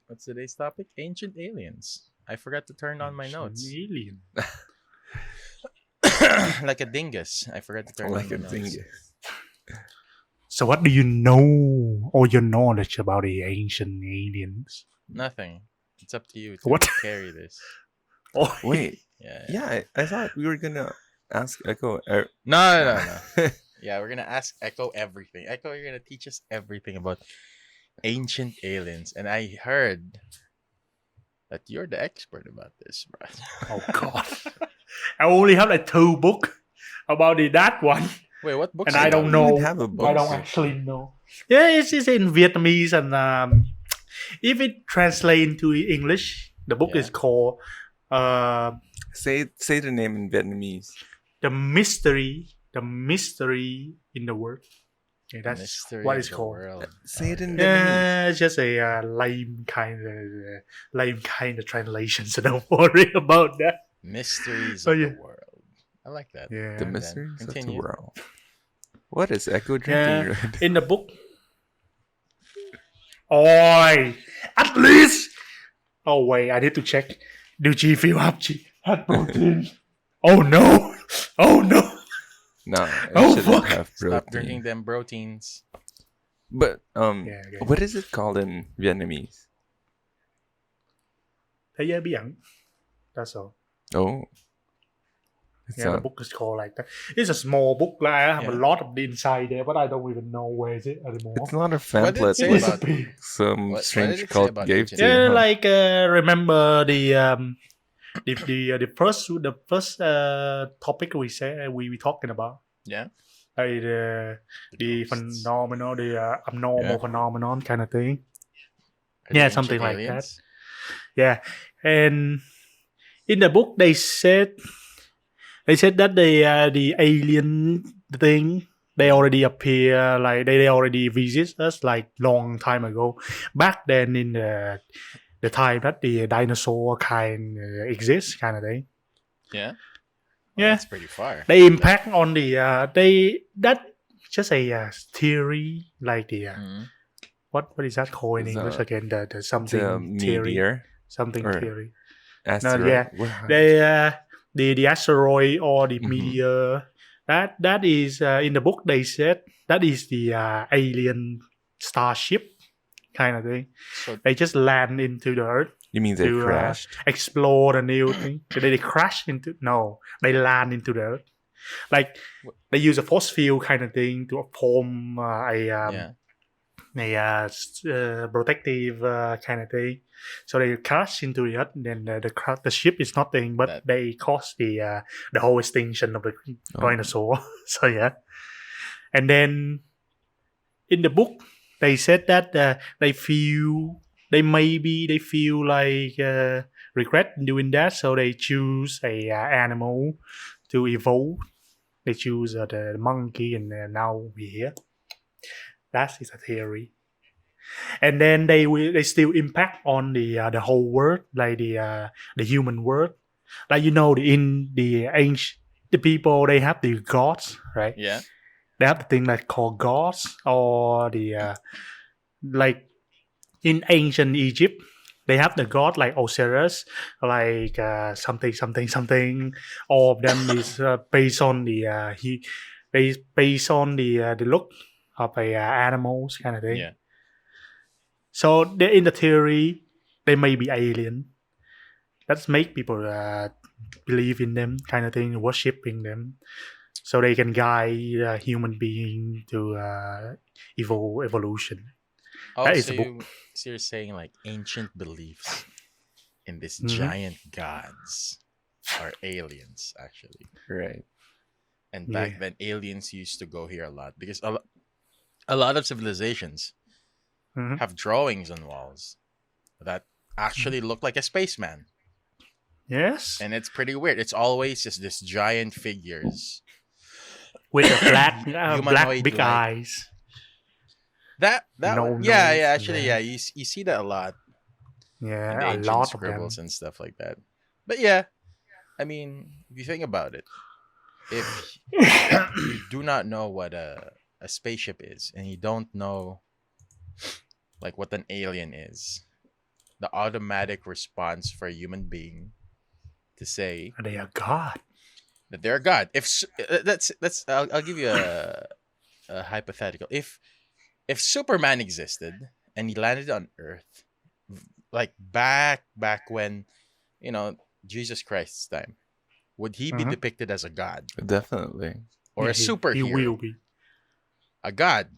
What's today's topic? Ancient aliens. I forgot to turn on my notes. Alien. Like a dingus. I forgot to turn Like on a my notes. dingus. So what do you know or your knowledge about the ancient aliens? Nothing. It's up to you to What? carry this. Oh, Wait. Yeah. Yeah, I thought we were gonna ask Echo. No. Yeah, we're gonna ask Echo everything. Echo, you're gonna teach us everything about ancient aliens. And I heard that you're the expert about this, bro. oh God. I only have like 2 books about that one. Wait, what books? And do I you don't have? know. You would have a book. I don't actually know. Yeah, it's in Vietnamese, and if it translates into English, the book Yeah. is called Say the name in Vietnamese. the mystery in the world. Yeah, that's Mystery what of it's the called. world. Say it in Okay. Vietnamese. Yeah, it's just a lame kind of translation. So don't worry about that. Mysteries Oh, of yeah. the world. I like that. Yeah. The then mysteries of the continue. world. What is Echo drinking? Yeah. Right? In the book. Oi! At least! Oh, wait, I need to check. Do G fill up G had protein? Oh, no! Oh, no! No, it Oh, shouldn't fuck. have protein. Stop drinking them proteins. But Yeah, okay. what is it called in Vietnamese? Thế giới bí ẩn. That's all. Oh, it's Yeah, the not. book is called like that. It's a small book. Like, I have a Yeah. lot of the inside there, but I don't even know where is it anymore. It's not a What did it pamphlet. say It Like about- disappeared. some What did strange it say cult about gave ancient to you. Yeah, huh? like remember the first topic we talking about, Yeah. like the ghosts. phenomenon, the abnormal Yeah. phenomenon kind of thing. Are they Yeah, ancient something like aliens? Yeah, and in the book they said that the alien thing, they already appear, like they already visit us like long time ago, back then in the time that the dinosaur kind exists, kind of thing. Yeah. Yeah. That's pretty far. They impact on the that just a theory, like the Mhm. what is that called in Is, English again? The something The theory, meteor something or theory. asteroid. yeah. What- The asteroid or the Mhm. meteor, that is in the book they said that is the alien starship kind of thing. So They just land into the earth You mean they to crashed? explore the new thing. They crash into they land into the earth. Like they use a force field kind of thing to form yeah. protective kind of thing. So they crash into the earth, and then the ship is nothing, but That- they cause the whole extinction of the Oh. dinosaur. So yeah, and then in the book they said that they feel like regret doing that, so they choose a animal to evolve. They choose the monkey, and now we're here. That is a theory. And then they still impact on the whole world, like the human world. Like in the ancient the people, they have the gods, right? Yeah. They have the thing like called gods, or the like in ancient Egypt, they have the god like Osiris, like something. All of them is based on the based on the look of a animals kind of thing. Yeah. So in the theory, they may be alien. That's make people believe in them kind of thing, worshipping them, so they can guide a human being to evolution. Oh, That is so, a book. so you're saying like ancient beliefs in these Mhm. giant gods are aliens, actually. Right. And back Yeah. then, aliens used to go here a lot because a lot of civilizations Mhm. have drawings on walls that actually look like a spaceman. Yes, And it's pretty weird. It's always just this giant figures. with the black Humanoid big like. eyes. That No one- yeah, nose, yeah, actually, yeah. yeah. You see that a lot in the Yeah, a ancient lot of them. scribbles and stuff like that. But yeah, I mean, if you think about it, if you do not know what a spaceship is, and you don't know like what an alien is, the automatic response for a human being to say They are God. that they're God. Let's I'll give you a hypothetical. If Superman existed and he landed on Earth, like back when, you know, Jesus Christ's time, would he be Mhm. depicted as a god Definitely. or Yeah, a he superhero? will be A god,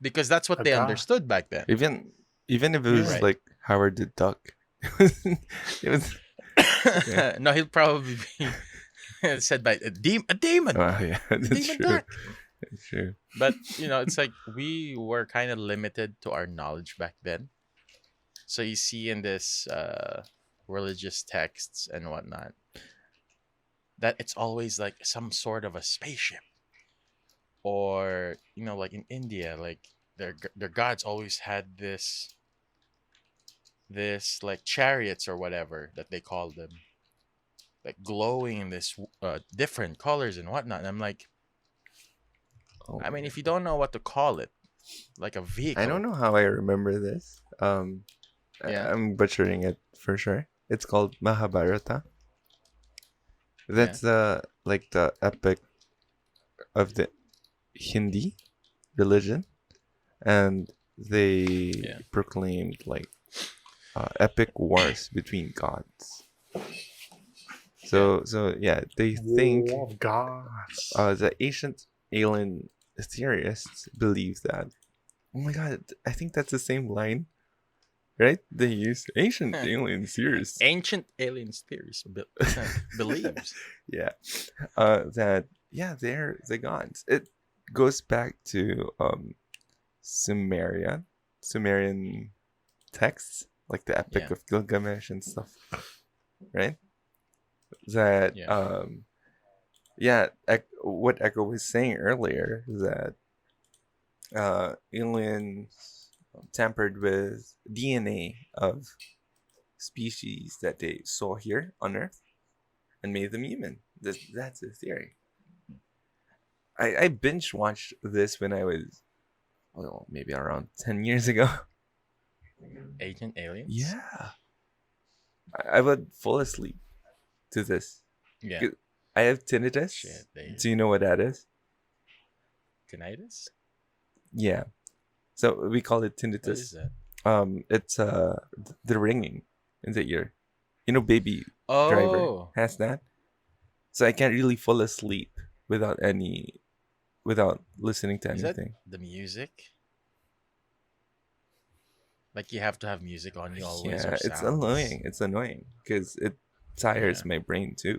because that's what a they God. understood back then. Even if it was Right. like Howard the Duck, it was. Yeah. No, he'll probably be said by a demon, Oh yeah, a that's demon true. duck. That's true. But you know, it's like we were kind of limited to our knowledge back then. So you see in this religious texts and whatnot that it's always like some sort of a spaceship, or you know, like in India, like their gods always had this like chariots or whatever that they call them, like glowing in this different colors and whatnot. And I'm like, Oh, I mean, if you don't know what to call it, like a vehicle. I don't know how I remember this. Yeah. I'm butchering it for sure. It's called Mahabharata. That's like the epic of the Hindi religion, and they proclaimed like epic wars between gods. So yeah, they think War of gods. the ancient alien theorists believe that. Oh my god, I think that's the same line, right? They use ancient alien theorists. Ancient aliens theories believes. Yeah, that they're the gods. It goes back to Sumerian texts, like the Epic of Gilgamesh and stuff, right? That what Echo was saying earlier, that aliens tampered with DNA of species that they saw here on Earth and made them human. That's the theory. I binge watched this when I was, well, maybe around 10 years ago. Ancient aliens. Yeah. I would fall asleep to this. Yeah. I have tinnitus. Shit, Do you know what that is? Tinnitus? Yeah. So we call it tinnitus. What is that? It's the ringing in the ear. You know, Baby Oh. Driver has that. So I can't really fall asleep without listening to Is that anything. the music? Like you have to have music on you always. Yeah, or it's sounds? annoying. It's annoying because it tires Yeah. my brain too.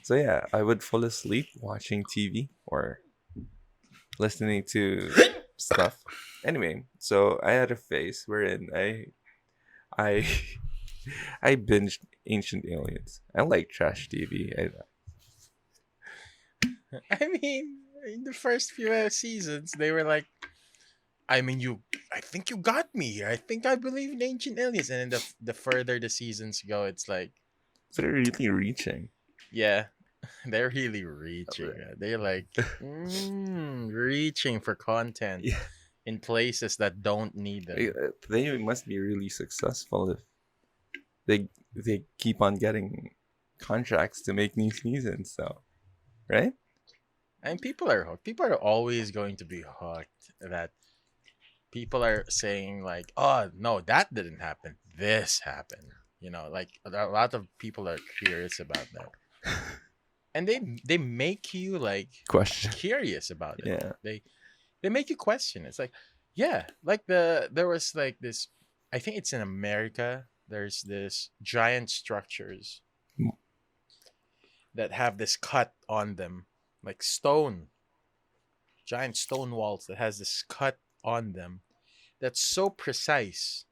So yeah, I would fall asleep watching TV or listening to stuff. Anyway, so I had a phase wherein I I binged Ancient Aliens. I like trash TV. I mean, in the first few seasons, they were like, I mean, I think you got me. I think I believe in ancient aliens. And then the further the seasons go, it's like, They're really reaching. yeah, they're really reaching. They're like reaching for content Yeah. in places that don't need them. They must be really successful if they keep on getting contracts to make new seasons. So, right? And people are hooked. People are always going to be hooked. That people are saying like, "Oh no, that didn't happen. This happened." You know, like a lot of people are curious about that, and they make you like Question. curious about it. Yeah. They make you question. It's like, yeah, like there was like this. I think it's in America. There's this giant structures that have this cut on them, like giant stone walls that has this cut on them that's so precise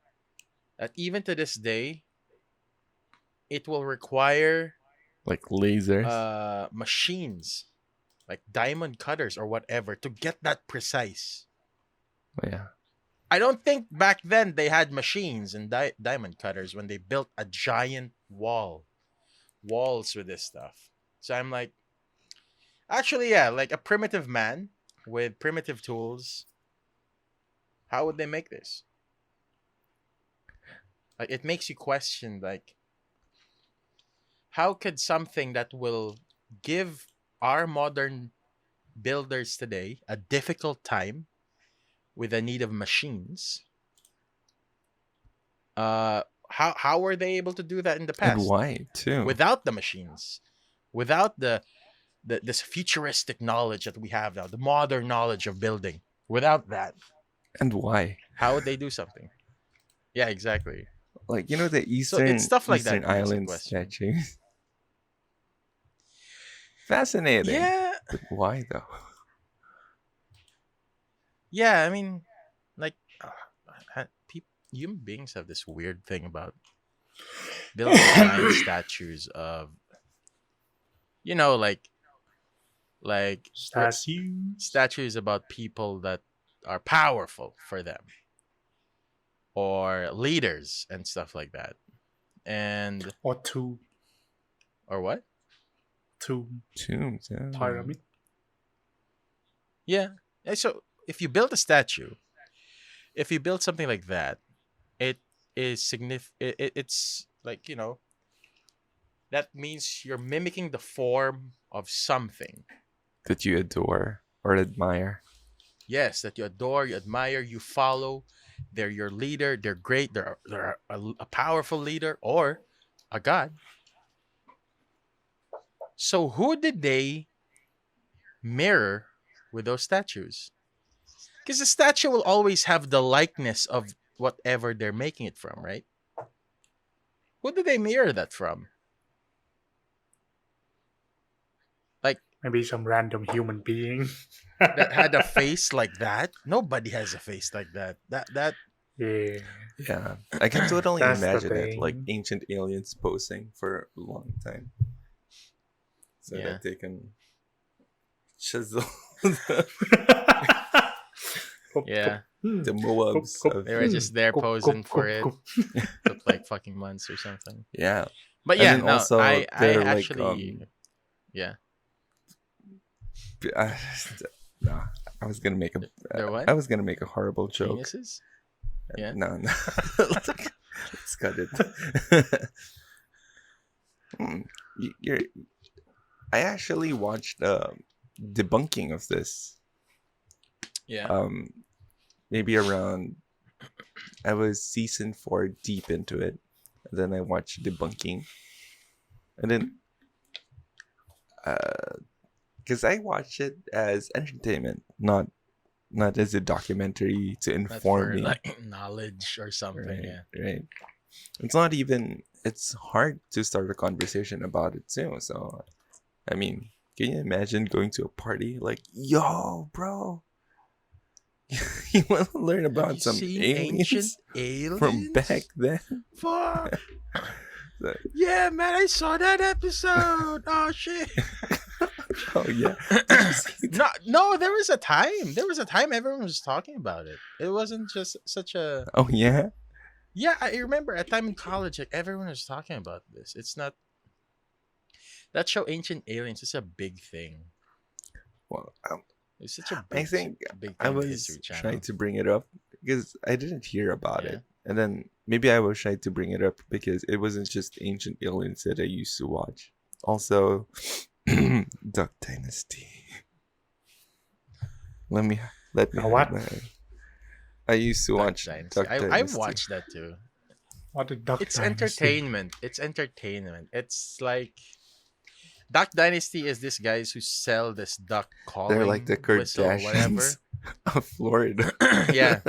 that even to this day it will require Like lasers. machines like diamond cutters or whatever to get that precise. Yeah. I don't think back then they had machines and diamond cutters when they built a giant walls with this stuff. So I'm like, actually, yeah, like a primitive man with primitive tools. How would they make this? Like it makes you question, like, how could something that will give our modern builders today a difficult time with the need of machines, how were they able to do that in the And past why too? without the machines, without this futuristic knowledge that we have now, the modern knowledge of building? Without that, And why? how would they do something? Yeah, exactly. Like, you know, the So it's stuff like that Eastern that makes you Island question. statues. Fascinating. Yeah, But why though? yeah. I mean, like, human beings have this weird thing about building giant statues of, you know, like statues about people that are powerful for them, or leaders and stuff like that, and Or two or what? Tombs, yeah. pyramid. Yeah. So if you build a statue, if you build something like that, it is significant. It's like, you know, that means you're mimicking the form of something. That you adore or admire. Yes, that you adore, you admire, you follow. They're your leader. They're great. They're a powerful leader or a god. So who did they mirror with those statues? Because the statue will always have the likeness of whatever they're making it from, right? Who did they mirror that from? Like, Maybe some random human being. that had a face like that? Nobody has a face like that. That Yeah. Yeah. I can totally That's the imagine it. Like thing. ancient aliens posing for a long time. So Yeah. that they can chisel yeah, the Moabs of they were just there posing for it. Took like fucking months or something. yeah. But And yeah, then no, also I they're like, actually, yeah. No, I was gonna make a They're what? I was gonna make a horrible joke. Geniuses? Yeah. No. Let's cut it. I actually watched debunking of this. Yeah. Maybe around I was season 4 deep into it. And then I watched debunking. And then because I watch it as entertainment, not as a documentary to Not inform for me. like knowledge or something. Right, Yeah. right. It's not even. It's hard to start a conversation about it too. So, I mean, can you imagine going to a party like, "Yo, bro, you want to learn Have about you some seen aliens ancient aliens from back then?" Fuck. Like, Yeah, man, I saw that episode. Oh shit. oh yeah. Did you see that? No, there was a time. There was a time everyone was talking about it. It wasn't just such a. Oh yeah. Yeah, I remember a time in college, like everyone was talking about this. It's not that show, Ancient Aliens, is a big thing. Well, It's such a big. I think big I thing in the was History Channel. trying to bring it up because I didn't hear about Yeah. it, and then maybe I was shy to bring it up because it wasn't just Ancient Aliens that I used to watch. Also, Duck Dynasty. Let me. What? I used to Duck watch Dynasty. Duck Dynasty. I watched that too. What the Duck It's Dynasty? entertainment. It's entertainment. It's like Duck Dynasty is these guys who sell this duck calling. They're like the whistle, whatever. Kardashians of Florida. Yeah.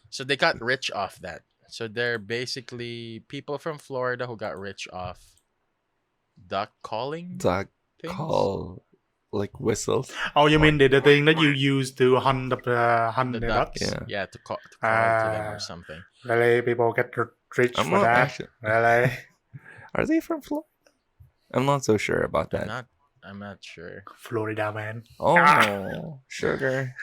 So they got rich off that. So they're basically people from Florida who got rich off duck calling. Duck things. call like whistles. Oh, you mean the thing that you use to hunt The the ducks. ducks? Yeah. To call to them or Ah. something. Really, people get rich I'm for not that? actually. Really? Are they from Florida? I'm not so sure about that. I'm not sure. Florida man. Oh, sugar.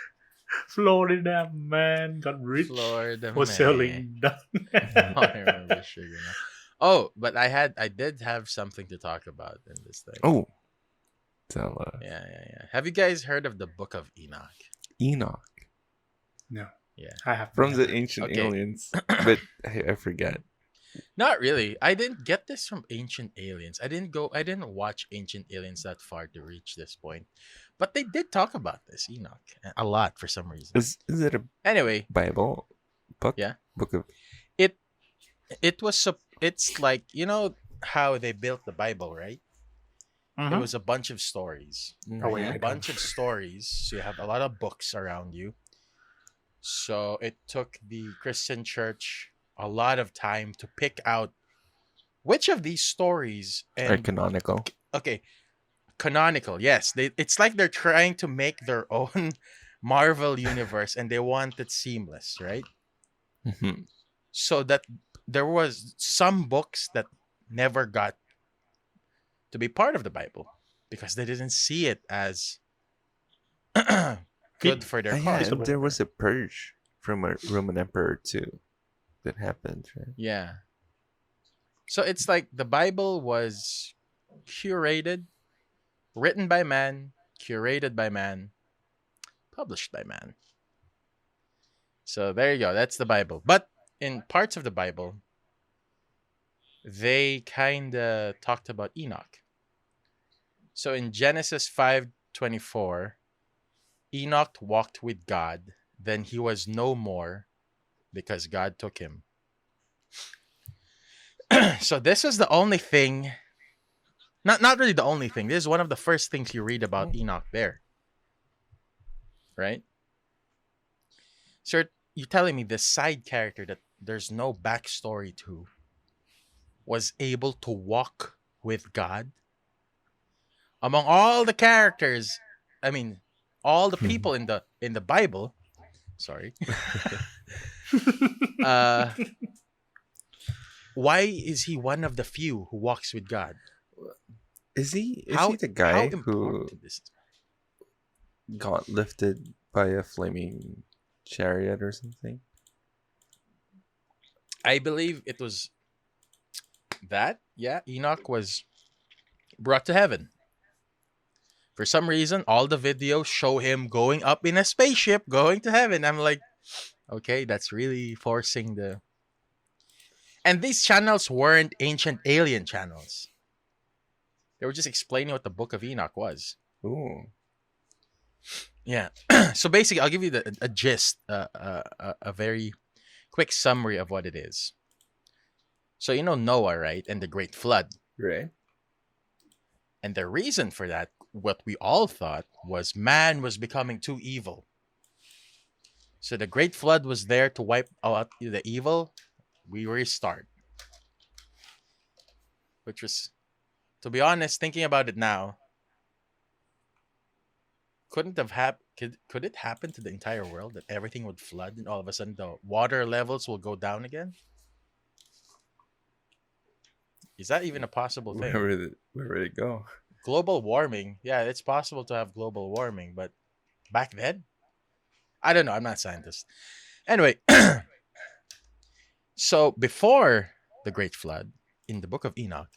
Florida man got rich Florida for man. selling duck. I remember sugar now. Oh, but I did have something to talk about in this thing. Oh, tell us. Yeah. Have you guys heard of the Book of Enoch? Enoch. No. Yeah. I have From the never. Ancient Okay. Aliens, but I forget. Not really. I didn't get this from Ancient Aliens. I didn't watch Ancient Aliens that far to reach this point. But they did talk about this, Enoch, a lot for some reason. Is it a Anyway, Bible book? yeah. Book of It it's like, you know how they built the Bible, right? It Mhm. was a bunch of stories. Oh, Right? yeah, A I bunch don't. of stories. So you have a lot of books around you. So it took the Christian church a lot of time to pick out which of these stories are and canonical. okay, canonical. Yes, it's like they're trying to make their own Marvel universe and they want it seamless, right? Mhm. So that there was some books that never got to be part of the Bible because they didn't see it as good for their Yeah, cause. and or there whatever. was a purge from a Roman emperor too that happened. Right? Yeah. So it's like the Bible was curated, written by man, curated by man, published by man. So there you go. That's the Bible. But in parts of the Bible, they kind of talked about Enoch. So in Genesis 5:24, Enoch walked with God, then he was no more because God took him. So this is the only thing, not really the only thing. This is one of the first things you read about Enoch there. Right? So you're telling me this side character that there's no backstory to was able to walk with God? Among all the characters, I mean, all the people in the Bible, sorry. uh why is he one of the few who walks with God? Is he How the how guy who important this is? got lifted by a flaming chariot or something? I believe it was that. Yeah, Enoch was brought to heaven. For some reason, all the videos show him going up in a spaceship, going to heaven. I'm like, okay, that's really forcing the. And these channels weren't ancient alien channels. They were just explaining what the Book of Enoch was. Ooh. Yeah. So basically, I'll give you a gist, a very quick summary of what it is. So you know Noah, right? And the Great Flood. Right. And the reason for that, what we all thought, was man was becoming too evil. So the Great Flood was there to wipe out the evil. We restart. Which was, to be honest, thinking about it now, couldn't have happened. Could it happen to the entire world that everything would flood and all of a sudden the water levels will go down again? Is that even a possible thing? Where would it go? Global warming. Yeah, it's possible to have global warming, but back then? I don't know. I'm not a scientist. Anyway, so before the Great Flood, in the Book of Enoch,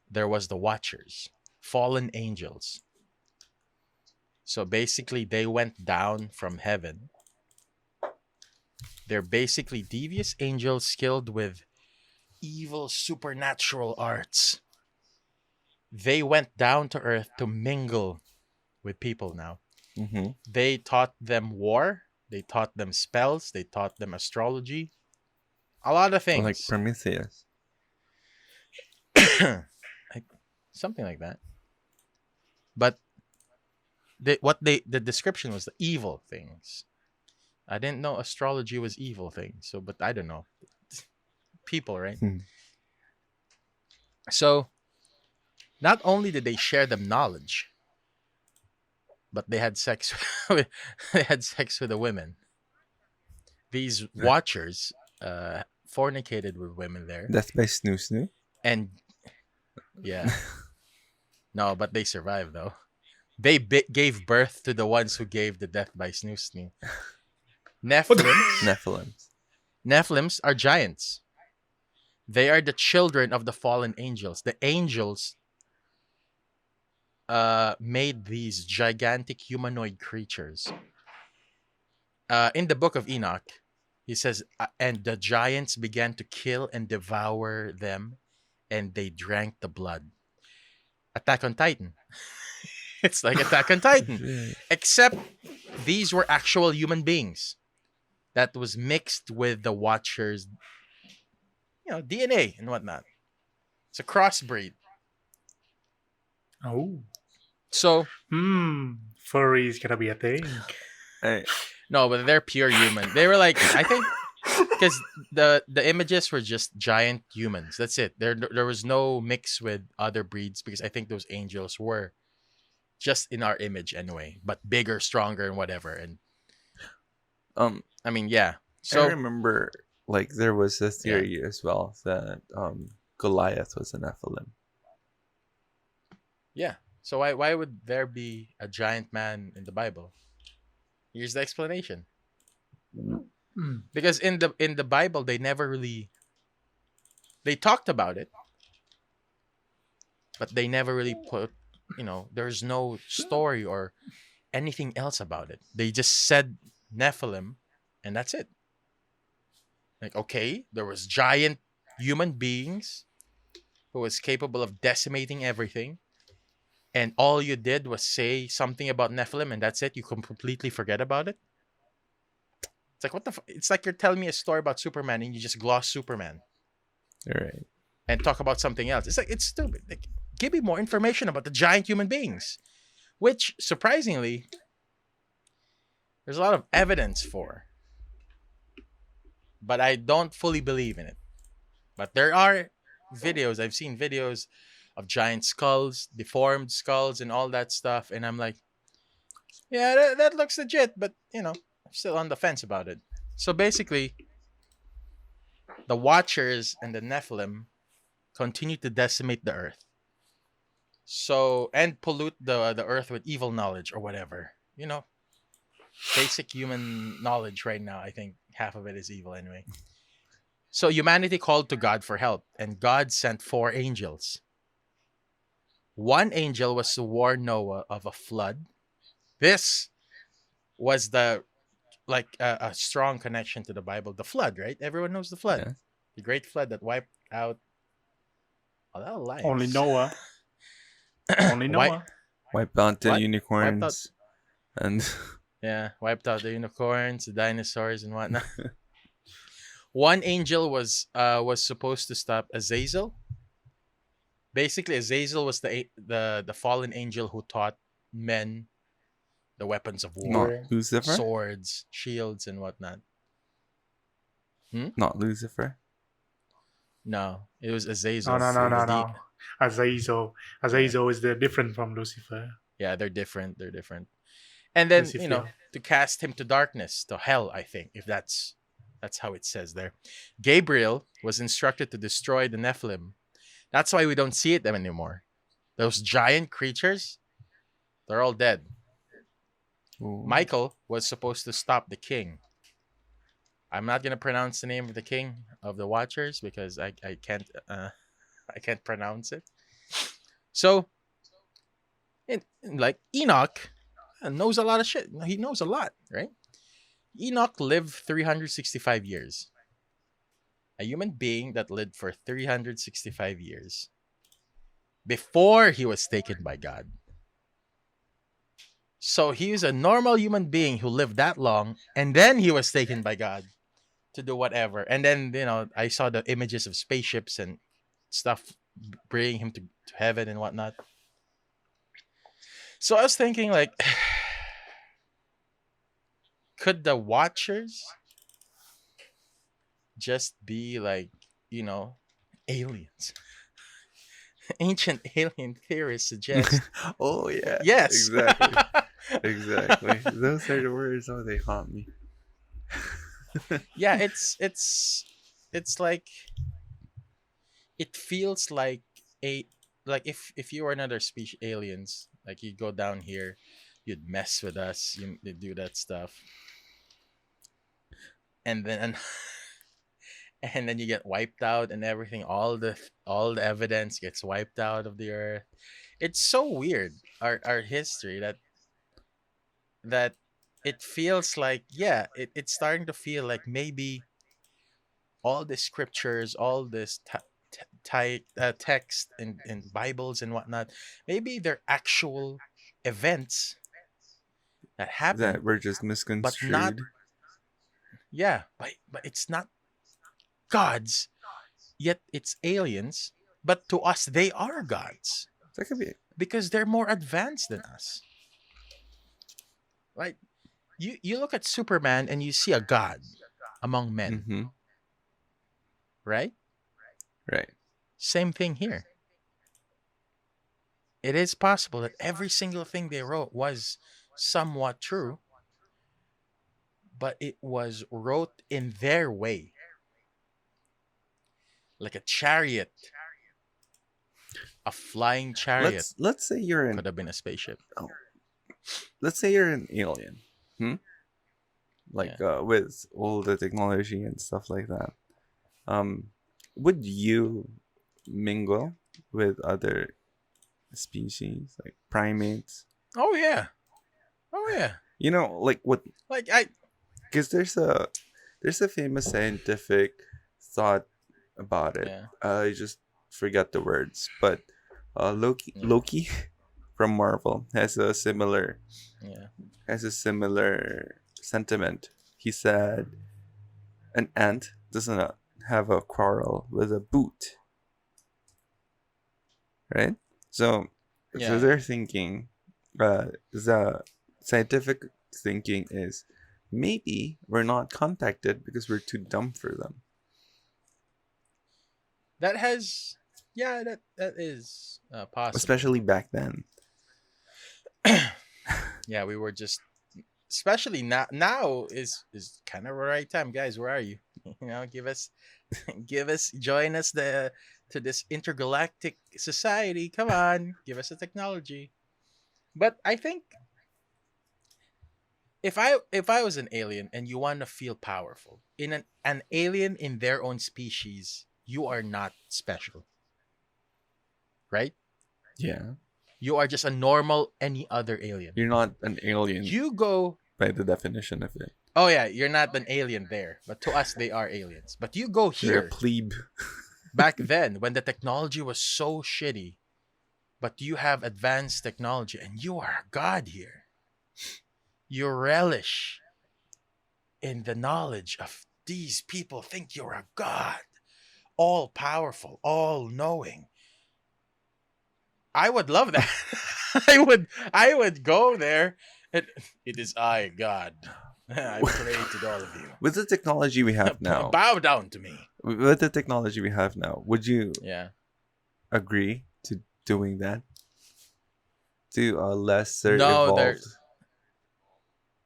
there was the Watchers, fallen angels. So basically, they went down from heaven. They're basically devious angels skilled with evil supernatural arts. They went down to earth to mingle with people now. Mm-hmm. They taught them war. They taught them spells. They taught them astrology. A lot of things. Like Prometheus. Something like that. But the description was the evil things. I didn't know astrology was evil things. So, but I don't know. People, right? So, not only did they share them knowledge, but they had sex with the women. These watchers fornicated with women there. Death by Snoo Snoo? And yeah. No, but they survived though. They gave birth to the ones who gave the death by Snoo Snoo. Nephilims are giants. They are the children of the fallen angels. The angels made these gigantic humanoid creatures. In the Book of Enoch, he says, and the giants began to kill and devour them, and they drank the blood. Attack on Titan. It's like Attack on Titan, Shit. except these were actual human beings that was mixed with the Watchers, DNA and whatnot. It's a crossbreed. Oh. So Furry is gonna be a thing. Hey, no, but they're pure human. They were like, I think, because the images were just giant humans. That's it. There was no mix with other breeds, because I think those angels were just in our image anyway, but bigger, stronger, and whatever. And I mean, yeah. I So remember like there was a theory as well that Goliath was a Nephilim. yeah. So why would there be a giant man in the Bible? Here's the explanation. Because in the Bible they never really, they talked about it, but they never really put, there's no story or anything else about it. They just said Nephilim, and that's it. Like, okay, there was giant human beings who was capable of decimating everything, and all you did was say something about Nephilim, and that's it. You completely forget about it. It's like, what the it's like you're telling me a story about Superman and you just gloss Superman Right. and talk about something else. It's like, it's stupid. Like, give me more information about the giant human beings, which surprisingly there's a lot of evidence for, but I don't fully believe in it. But there are videos, I've seen videos of giant skulls, deformed skulls, and all that stuff, and I'm like, yeah, that looks legit, but I'm still on the fence about it. So basically, the Watchers and the Nephilim continue to decimate the earth, and pollute the earth with evil knowledge or whatever. Basic human knowledge right now, I think half of it is evil anyway. So humanity called to God for help, and God sent 4 angels. One angel was to warn Noah of a flood. This was a strong connection to the Bible. The flood, right? Everyone knows the flood. Yeah. The great flood that wiped out a lot of lives. Only Noah. Only Noah. Wiped out the What? unicorns and Yeah, wiped out the unicorns, the dinosaurs, and whatnot. One angel was supposed to stop Azazel. Basically, Azazel was the fallen angel who taught men the weapons of not war, Lucifer. swords, shields, and whatnot. Not Lucifer. No, it was Azazel. No. It was No. Azazel is different from Lucifer. Yeah, they're different. They're different. And then Lucifer. to cast him to darkness, to hell. I think if that's how it says there. Gabriel was instructed to destroy the Nephilim. That's why we don't see them anymore. Those giant creatures, they're all dead. Ooh. Michael was supposed to stop the king. I'm not gonna pronounce the name of the king of the Watchers because I can't pronounce it. So, like Enoch knows a lot of shit. He knows a lot, right? Enoch lived 365 years. A human being that lived for 365 years before he was taken by God. So he's a normal human being who lived that long, and then he was taken by God to do whatever. And then, I saw the images of spaceships and stuff bringing him to heaven and whatnot. So I was thinking, like, could the Watchers just be like, aliens? Ancient alien theorists suggest. Oh yeah. Yes. Exactly. Exactly. Those are the words. Oh, they haunt me. Yeah, it's like, it feels like if you were another species, aliens, like you'd go down here, you'd mess with us, you'd do that stuff, and then and then you get wiped out and everything. All the evidence gets wiped out of the earth. It's so weird, our history, that it feels like, it's starting to feel like maybe all the scriptures, all this text and Bibles and whatnot, maybe they're actual events that happen, That were just but not, misconstrued. but it's not gods, yet it's aliens, but to us they are gods That could be. because they're more advanced than us. Right? You look at Superman and you see a god among men, Mm-hmm. right? Right. Same thing here. It is possible that every single thing they wrote was somewhat true, but it was wrote in their way. Like a chariot, a flying chariot Let's say you're could have been a spaceship. let's say you're an alien. Like with all the technology and stuff like that. Would you mingle with other species like primates? Oh yeah. Oh yeah. You know, like what? Like Because there's a famous scientific thought about it. Yeah. I just forgot the words, but Loki Yeah. Loki from Marvel has a similar Yeah. sentiment. He said an ant does not have a quarrel with a boot, right? So Yeah. they're thinking, the scientific thinking is maybe we're not contacted because we're too dumb for them. That has, that is possible. Especially back then. Yeah, we were just, especially now. Now is kind of the right time, guys. Where are you? Give us, join us to this intergalactic society. Come on, give us the technology. But I think if I was an alien and you want to feel powerful in an alien in their own species, you are not special, right? Yeah. You are just a normal any other alien. You're not an alien You go. by the definition of it. Oh yeah, you're not an alien there, but to us they are aliens. But you go You're a here plebe. back then when the technology was so shitty, but you have advanced technology and you are a god here. You relish in the knowledge of these people think you're a god, all powerful, all knowing. I would love that. I would go there. It is I, God. I pray to all of you. With the technology we have now, Bow down to me. with the technology we have now, would you Yeah. agree to doing that? To a lesser No, evolved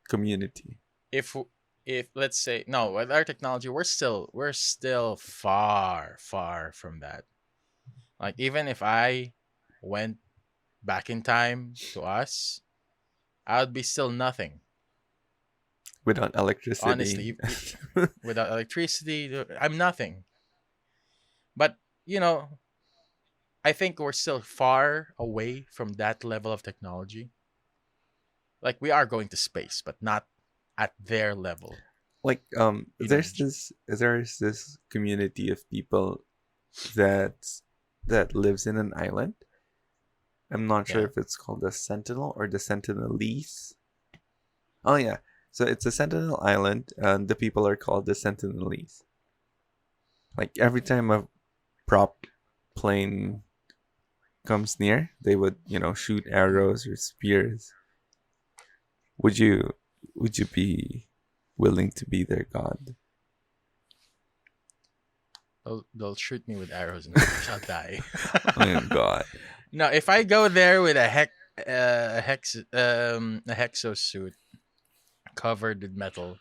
community. If let's say no, with our technology, we're still far from that. Like even if I went back in time to us, I would be still nothing. Without electricity. Honestly, without electricity, I'm nothing. But I think we're still far away from that level of technology. Like we are going to space, but not at their level. like there's this community of people that lives in an island. I'm not sure Yeah. if it's called the Sentinel or the Sentinelese. Oh yeah, so it's a Sentinel Island, and the people are called the Sentinelese. Like every time a prop plane comes near, they would shoot arrows or spears. Would you be willing to be their god? They'll shoot me with arrows and I'll die. Oh my god. No, if I go there with a hexosuit covered in metal,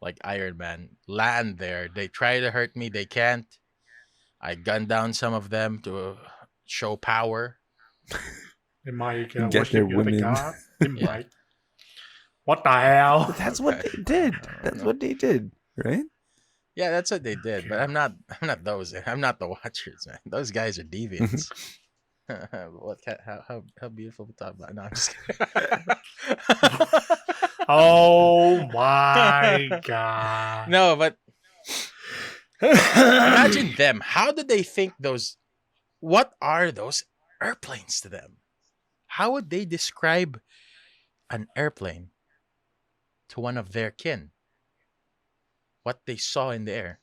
like Iron Man, land there, they try to hurt me, they can't. I gun down some of them to show power. They might Get worship their you as a women. god. They Yeah. might. What the hell? That's what they did. That's what they did, right? Yeah, that's what they did. But I'm not those. I'm not the Watchers, man. Those guys are deviants. How beautiful we talk about. No, I'm just kidding. Oh my god. No, but imagine them. How did they think those? What are those airplanes to them? How would they describe an airplane to one of their kin? What they saw in the air?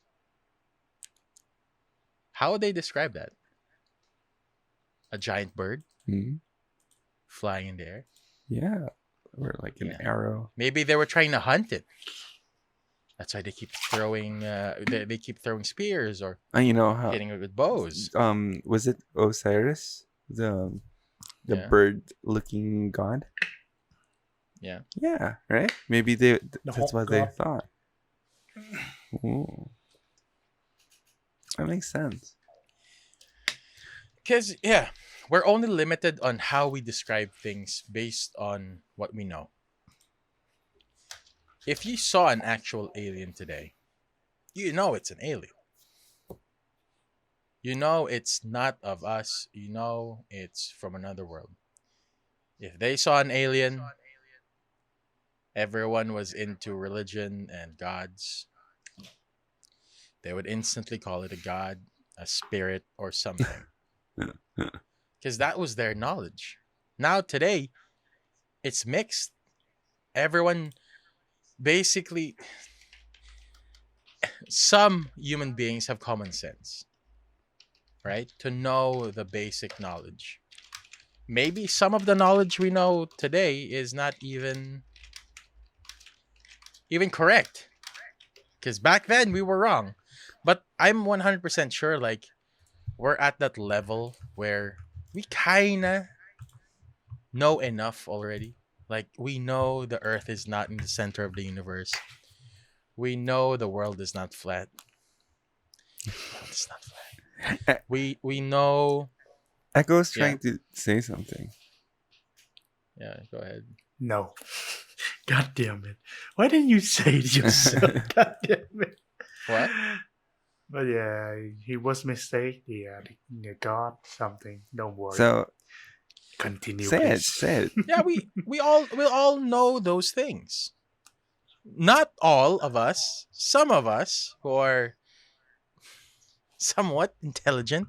How would they describe that? A giant bird Hmm? flying in the air? Yeah. Or like an Yeah. arrow. Maybe they were trying to hunt it. That's why they keep throwing. They keep throwing spears or And you know how hitting it with bows. was it Osiris? The Yeah. bird looking god? Yeah. Yeah, right? Maybe that's hawk what they god. thought. Ooh. That makes sense. Because, yeah, we're only limited on how we describe things based on what we know. If you saw an actual alien today, you know it's an alien. You know it's not of us. You know it's from another world. If they saw an alien, everyone was into religion and gods. They would instantly call it a god, a spirit, or something. Because that was their knowledge. Now, today, it's mixed. Everyone basically, some human beings have common sense, right? To know the basic knowledge. Maybe some of the knowledge we know today is not even correct. Because back then we were wrong. But I'm 100% sure, like, we're at that level where we kinda know enough already. Like, we know the earth is not in the center of the universe. We know the world is not flat. It's not flat. We know. Echo's Yeah. trying to say something. Yeah, go ahead. No. God damn it. Why didn't you say it yourself? God damn it. What? But yeah, he was mistake. Yeah, the god something. Don't worry. So Continue, say please. it. Yeah, we all know those things. Not all of us. Some of us who are somewhat intelligent.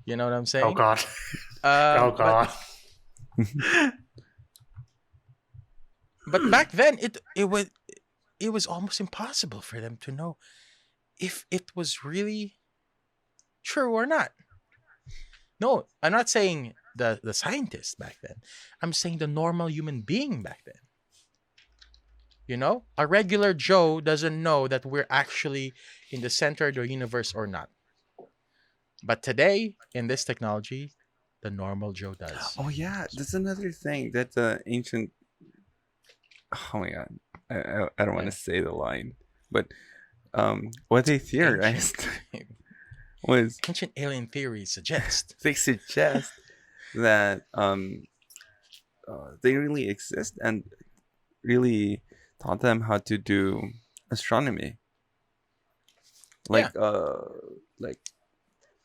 You know what I'm saying? Oh god. Oh But god. back then it was almost impossible for them to know if it was really true or not. No, I'm not saying the scientists back then. I'm saying the normal human being back then. You know, a regular Joe doesn't know that we're actually in the center of the universe or not. But today, in this technology, the normal Joe does. Oh yeah, that's another thing that the ancient. Oh my god, I don't want Yeah. to say the line, but what they theorized was Ancient alien theories suggest. they suggest that they really exist and really taught them how to do astronomy. Like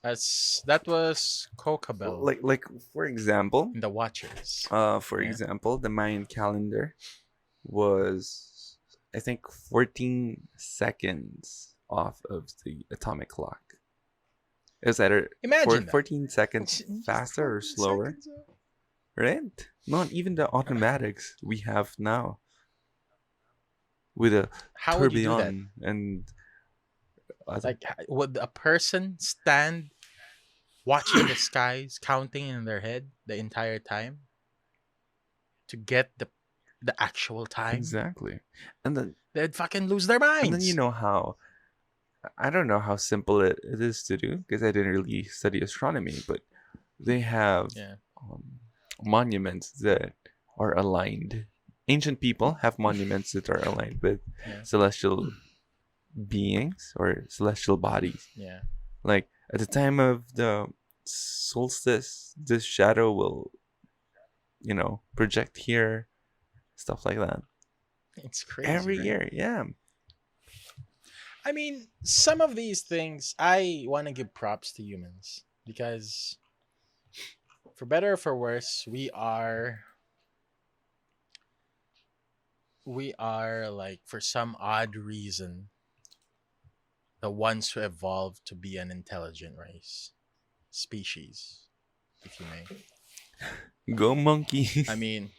As that was Kokabel like for example, in the Watchers. for Yeah. example, the Mayan calendar was, I think, 14 seconds off of the atomic clock. It was either Imagine that. 14 seconds Just faster or 14 slower, seconds off. right? Not even the automatics we have now with a How would you do that? tourbillon and other. Like, would a person stand watching the skies, counting in their head the entire time to get the actual time? Exactly. And then They'd fucking lose their minds. and then you know how, I don't know how simple it is to do because I didn't really study astronomy, but they have Yeah. monuments that are aligned. Ancient people have monuments that are aligned with Yeah. celestial beings or celestial bodies. Yeah. Like at the time of the solstice, this shadow will, project here, stuff like that. It's crazy. Every right? year, yeah. I mean, some of these things I want to give props to humans because, for better or for worse, we are we are like, for some odd reason, the ones who evolved to be an intelligent race, species, if you may. Go monkey. I mean,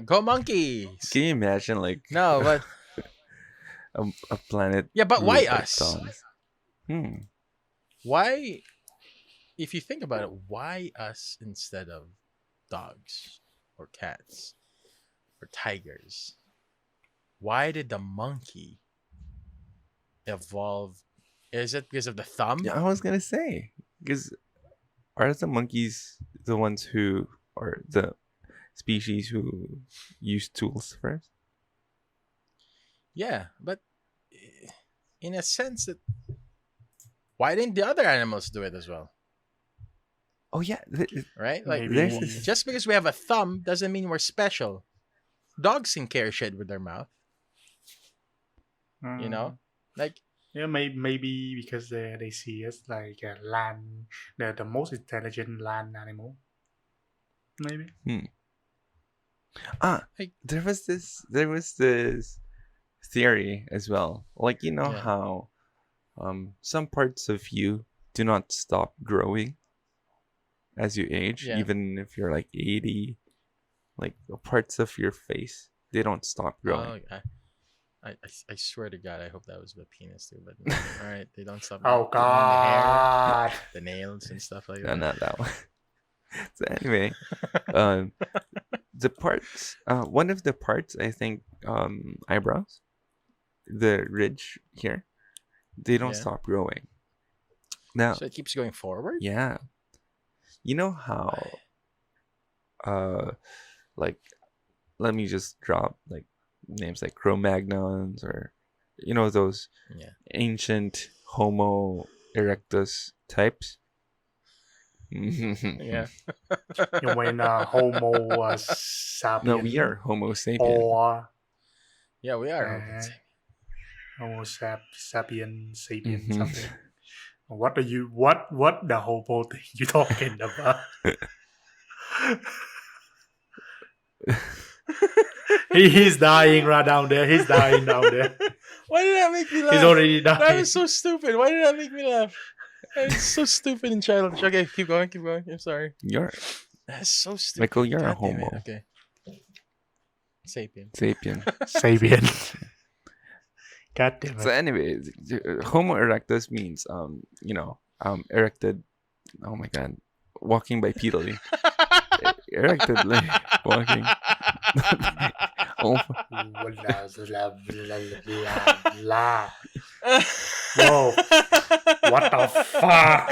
go monkeys. Can you imagine like No, but a planet? yeah, but why ruled by us? dogs? Why, if you think about it, why us instead of dogs or cats or tigers? Why did the monkey evolve? Is it because of the thumb? Yeah, I was gonna say, because are the monkeys the ones who are the species who use tools first? Yeah, but in a sense that, why didn't the other animals do it as well? Oh yeah, Right? Like, Maybe- there's this- just because we have a thumb doesn't mean we're special. Dogs can carry shit with their mouth, you know? Like, Yeah, maybe because they see us like a land, the most intelligent land animal. Maybe. Like- there was this theory as well. Like, you know Yeah. how some parts of you do not stop growing as you age, Yeah. even if you're like 80. Like parts of your face, they don't stop growing. I swear to God, I hope that was the penis too. But all right, they don't stop. Oh the hair, God! the nails and stuff like No, that. not that one. So anyway, the parts, one of the parts, I think, eyebrows, the ridge here, they don't Yeah. stop growing. Now, So it keeps going forward. yeah, you know how, like, let me just drop like names like Cro-Magnons, or those Yeah. ancient Homo erectus types. Yeah. You mean Homo sapien? No, we are Homo sapien. Or Yeah, we are. Homo Uh, sapien. Homo sapien sapien Mhm. something. What the Homo thing you talking about? He's dying right down there. He's dying down there. Why did that make me laugh? He's already That dying. was so stupid. Why did that make me laugh? It's so stupid and childish. Okay, keep going. I'm sorry. You're That's so stupid. Michael, you're a God damn it. Homo Okay. Sapien. sapien. Sapien. God damn So it. anyway, Homo erectus means erected. Oh my god, walking bipedally. Erected, like walking. Oh, Whoa. What the fuck?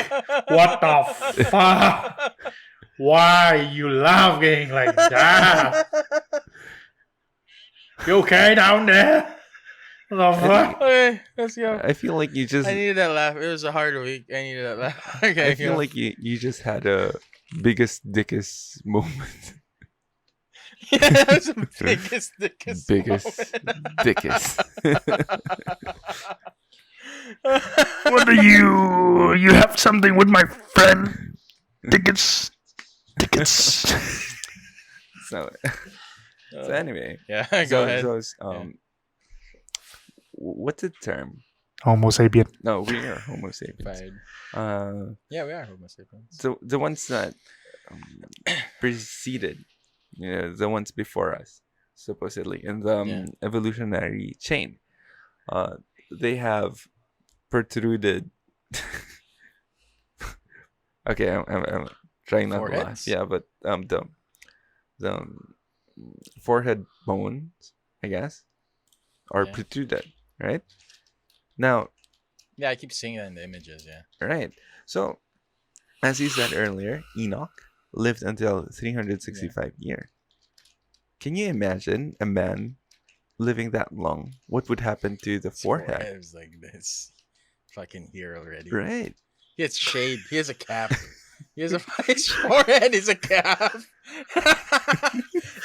What the fuck? Why are you laughing like that? You okay down there? What the fuck? Okay, let's go. I feel like you just. I needed that laugh. It was a hard week. I needed that laugh. Okay, I feel like you just had a biggest dickest moment. yeah, that was the biggest, dickest, Biggest dickest. What are you? You have something with my friend? Tickets. So anyway, yeah, go so, ahead. what's the term? Homo sapien. No, we are Homo sapiens. Fine. Yeah, we are Homo sapiens. The ones that preceded, the ones before us, supposedly in the evolutionary chain, they have protruded. Okay, I'm trying not to laugh. Foreheads? Yeah, but the forehead bones, I guess, are Yeah. protruded, right? Now, Yeah, I keep seeing that in the images. Yeah. right. So, as you said earlier, Enoch lived until 365 years. Can you imagine a man living that long? What would happen to the His forehead? is like this. Fucking here already. Right. He has shade. He has a cap. He has his forehead is a cap.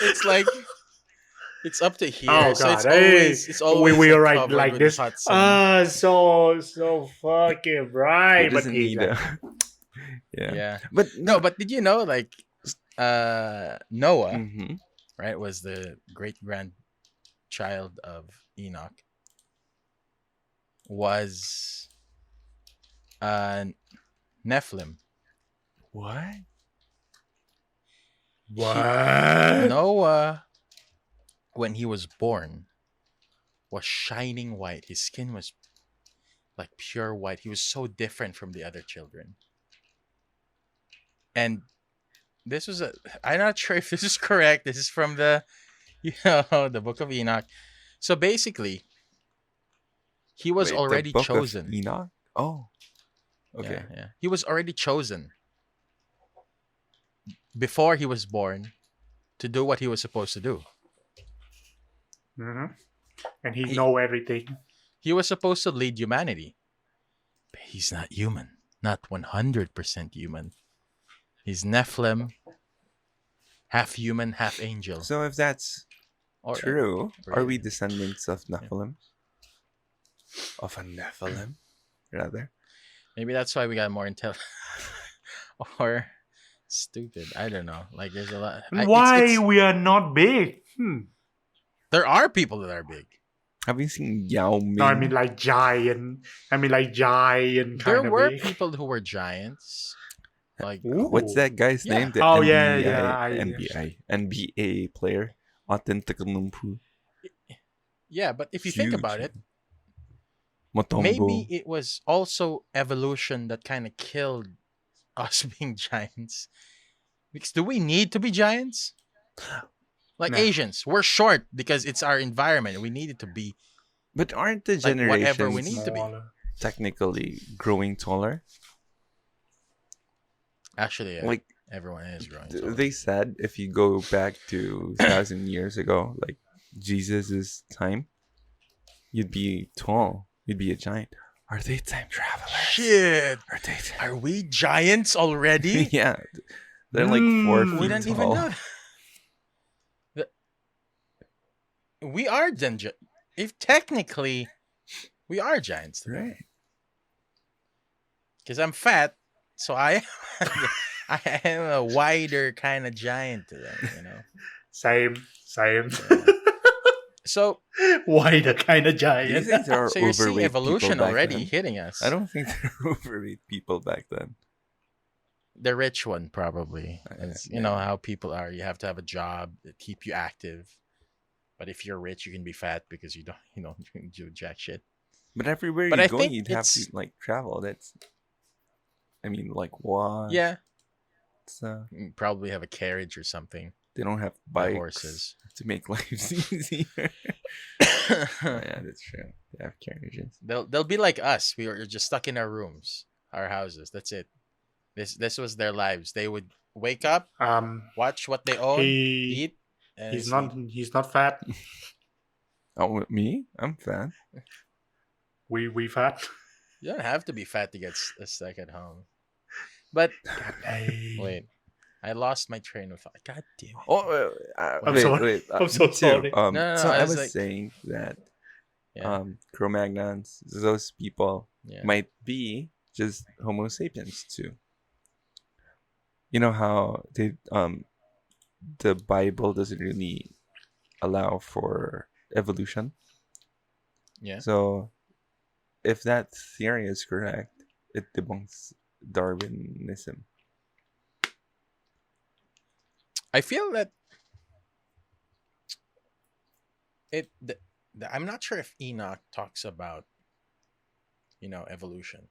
It's like it's up to here. Oh, so God. it's always we are like right covered like with this. hot sun. So fucking right. It But doesn't he's need like, yeah. Yeah. But No, but did you know like Noah, Mhm. right, was the great child of Enoch was Nephilim. What? Noah, when he was born, was shining white. His skin was like pure white. He was so different from the other children. And this was I'm not sure if this is correct. This is from the the Book of Enoch. So basically, he was Wait, already the Book chosen. of Enoch? Oh. Okay. Yeah. He was already chosen before he was born to do what he was supposed to do. Mm-hmm. And he He- know everything. He was supposed to lead humanity. But he's not human. Not 100% human. He's Nephilim, half human, half angel. So if that's Or- true, or are we even- descendants of Nephilim? Of a Nephilim, rather. Maybe that's why we got more intelligent. Or stupid. I don't know. Like there's a lot. Why we are not big? There are people that are big. Have you seen Yao Ming? No, I mean like giant. Giant There kind of were big. people who were giants. Like Ooh. What's that guy's Yeah. name? The Oh, NBA, yeah, NBA player. Authentic Lumpu. yeah, but if you think Huge. about it, Motombo. maybe it was also evolution that kind of killed us being giants. Because do we need to be giants? Like No. Asians, we're short because it's our environment. We need it to be But aren't the like whatever we generations need to be. Smaller. technically growing taller? Actually, yeah, Like everyone is growing. taller. they said, if you go back to 1,000 years ago, like Jesus' time, you'd be tall. You'd be a giant. Are they time travelers? Shit, Are they? are we giants already? Yeah, they're like 4 Mm. feet We don't tall. even know. We are then. If technically, we are giants today. Right. Because I'm fat, so I I am a wider kind of giant today. You know. Same. So Why the kind of Do you giant? think there are so you're seeing overweight evolution people back already then? hitting us. I don't think there were overweight people back then. The rich one probably. You know yeah. how people are. You have to have a job that keep you active. But if you're rich, you can be fat because you don't do jack shit. But everywhere But you I go, think you'd have to it's- like travel. I mean, like what? Yeah, You probably have a carriage or something. they don't have By bikes horses. to make life easier. Oh, yeah, that's true. They have carriages. They'll be like us. We were just stuck in our rooms, our houses. That's it. This was their lives. They would wake up, watch what they own, He eat, and he's sleep. he's not fat. Oh, me? I'm fat. We fat. You don't have to be fat to get stuck at home. But Hey. wait, I lost my train of thought. God damn it. Oh, I'm wait, sorry. wait. I'm so me too. sorry. No, So I I was was like- saying that Yeah, Cro-Magnons, those people yeah. might be just Homo sapiens too. You know how the Bible doesn't really allow for evolution. Yeah. So if that theory is correct, it debunks Darwinism. I feel that I'm not sure if Enoch talks about, evolution.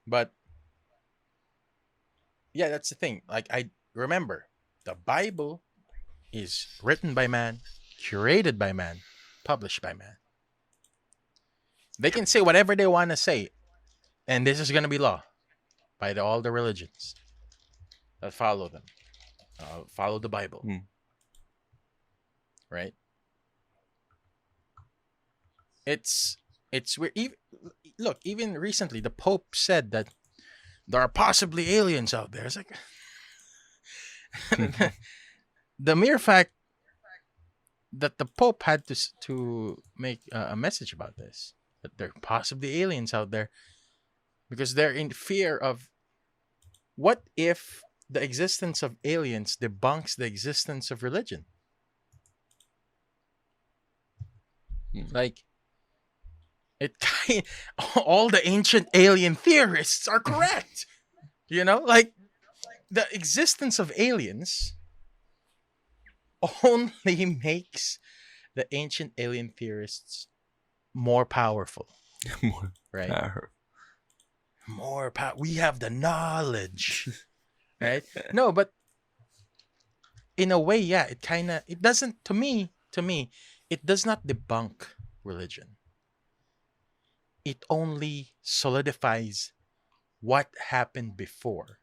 But yeah, that's the thing. Like, I remember the Bible is written by man, curated by man, published by man. They can say whatever they want to say, and this is going to be law by all the religions that follow them, follow the Bible. Hmm. Right? It's weird. Look, even recently, the Pope said that there are possibly aliens out there. It's like the mere fact that the Pope had to make a message about this, that there are possibly aliens out there, because they're in fear of what if the existence of aliens debunks the existence of religion. Like, it kind all the ancient alien theorists are correct. Like the existence of aliens only makes the ancient alien theorists more powerful, More right? power. More power. We have the knowledge, right? No, but in a way, yeah, it doesn't, to me, it does not debunk religion. It only solidifies what happened before.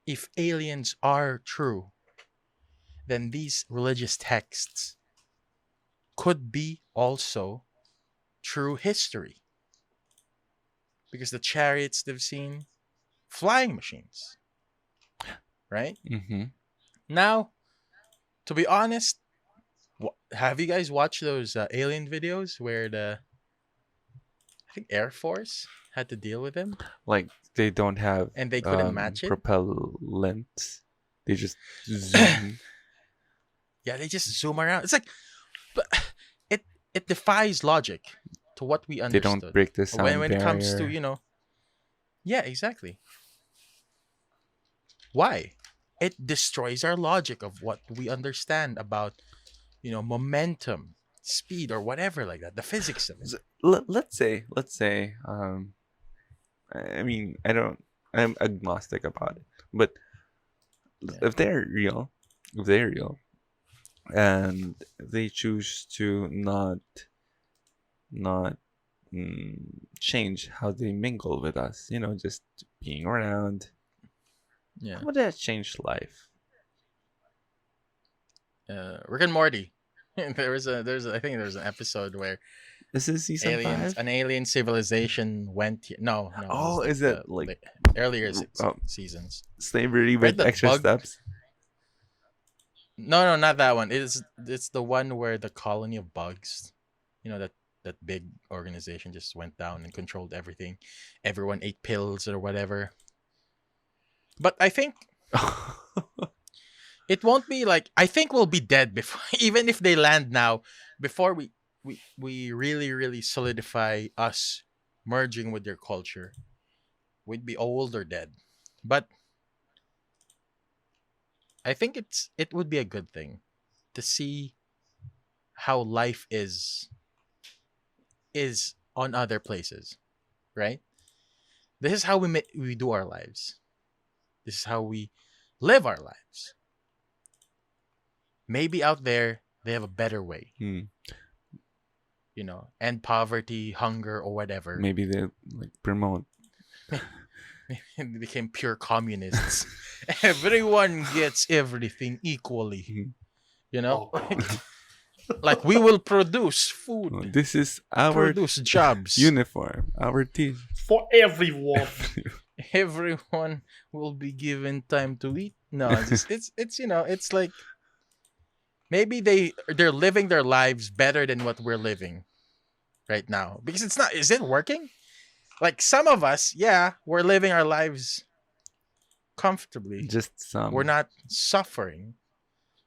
If aliens are true, then these religious texts could be also true history. Because the chariots they've seen, flying machines, right? Mm-hmm. Now, to be honest, have you guys watched those alien videos where I think Air Force had to deal with them Like they don't have and they couldn't match it? propellants. They just zoom. Yeah, they just zoom around. It's like, but it defies logic to what we They understood. don't break the sound when it comes to barrier. yeah, exactly. Why? It destroys our logic of what we understand about momentum, speed, or whatever like that. The physics of it. Let's say, I mean, I'm agnostic about it, but Yeah. if they're real, and they choose to not change how they mingle with us, just being around, Yeah. how would that change life? Rick and Morty. There's I think there's an episode where This is season 5? an alien civilization went here. No, it Oh, was is it like the earlier oh, seasons. slavery Right, with the extra bug- steps? No, not that one. It's the one where the colony of bugs, that big organization just went down and controlled everything. Everyone ate pills or whatever. But I think it won't be like, I think we'll be dead before even if they land now, before we really really solidify us merging with their culture. We'd be old or dead. But I think it would be a good thing to see how life is on other places, right? This is how we do our lives. This is how we live our lives. Maybe out there they have a better way, end poverty, hunger, or whatever. Maybe they like promote. They became pure communists. Everyone gets everything equally. Like we will produce food, This is our produce jobs. uniform, our team. For everyone. Everyone will be given time to eat. No, it's like maybe they're living their lives better than what we're living right now. Because it's not. Is it working? Like some of us, yeah, we're living our lives comfortably. Just some. We're not suffering,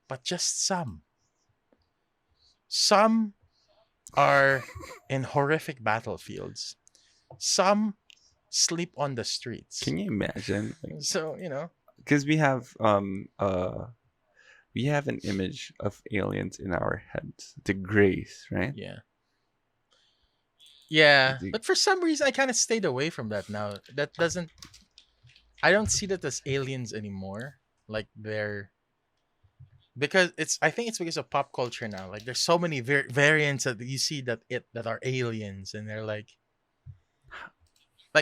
but just some. Some are in horrific battlefields. Some sleep on the streets. Can you imagine? So, Because we have an image of aliens in our heads, the Greys, right? yeah. Yeah, but for some reason I kind of stayed away from that now. I don't see that as aliens anymore. Like I think it's because of pop culture now. Like there's so many variants that you see that are aliens, and they're like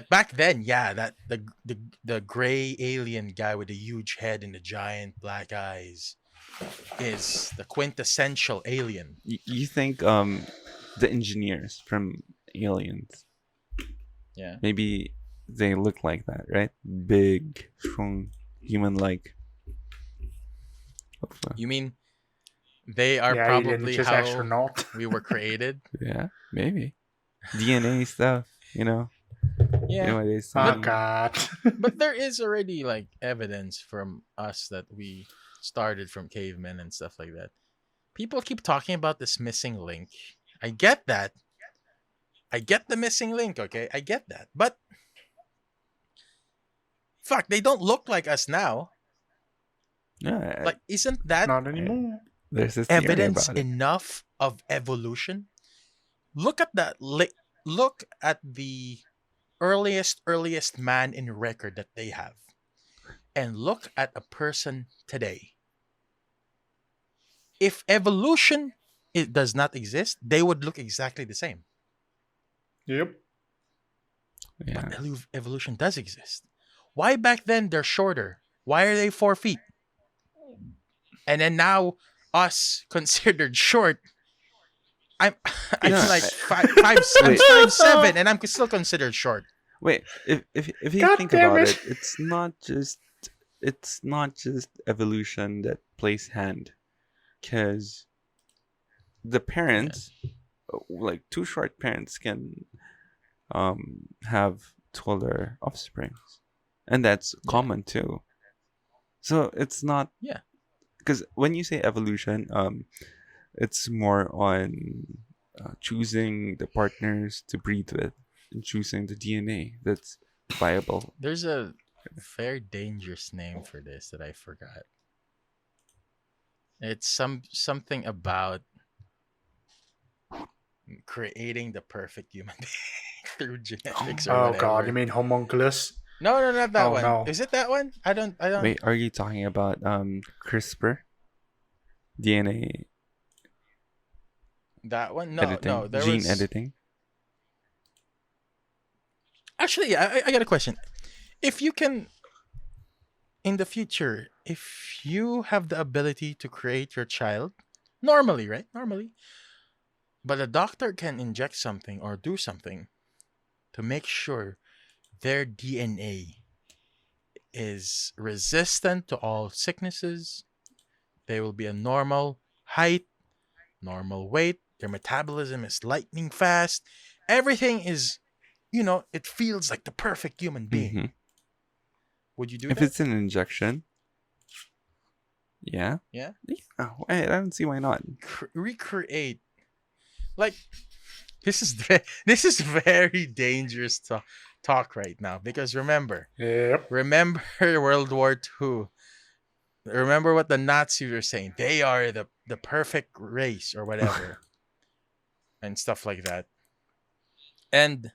back then, yeah, that the gray alien guy with the huge head and the giant black eyes is the quintessential alien. You think the engineers from Aliens, Yeah. maybe they look like that, right? Big, strong, human-like. You mean they are Yeah, probably just how astronaut. we were created? Yeah, maybe DNA stuff. Yeah. Nowadays, Oh God. But there is already like evidence from us that we started from cavemen and stuff like that. People keep talking about this missing link. I get that. I get the missing link, okay? I get that. But fuck, they don't look like us now. Yeah, Like, isn't that Not anymore. there's this theory evidence about it. enough of evolution? Look at that. Look at the earliest man in record that they have, and look at a person today. If evolution it does not exist, they would look exactly the same. Yep. Yeah. But evolution does exist. Why back then they're shorter? Why are they 4 feet? And then now us considered short. I'm Yeah, like I- 5'7", and I'm still considered short. Wait, if you God think damn about it. it, it's not just evolution that plays hand, because the parents, like two short parents, can have taller offsprings, and that's common too. So it's not Yeah. because when you say evolution, it's more on choosing the partners to breed with and choosing the DNA that's viable. There's a very dangerous name for this that I forgot. It's something about creating the perfect human being through genetics or Oh whatever. god, you mean homunculus? No, not that Oh, one. no. Is it that one? I don't. Wait, are you talking about CRISPR DNA That one? No, editing, no. There gene was editing? actually. I got a question. If you can, in the future, if you have the ability to create your child, normally, right? Normally, but a doctor can inject something or do something to make sure their DNA is resistant to all sicknesses. They will be a normal height, normal weight. Their metabolism is lightning fast. Everything is, it feels like the perfect human being. Mhm. Would you do If that? it's an injection, yeah. Yeah? I don't see why not. Recreate. Like, this is this is very dangerous talk right now because remember Yep. World War II. Remember what the Nazis were saying. They are the perfect race or whatever. And stuff like that. And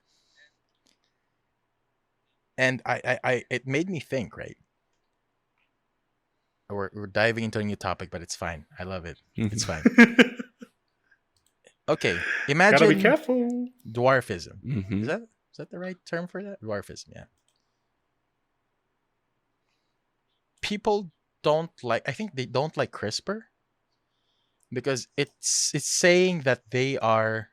I it made me think, right? We're diving into a new topic, but it's fine. I love it. It's fine. Okay, Gotta be imagine careful. Mhm. dwarfism. Is that the right term for that? Dwarfism, yeah. People don't like. I think they don't like CRISPR because it's saying that they are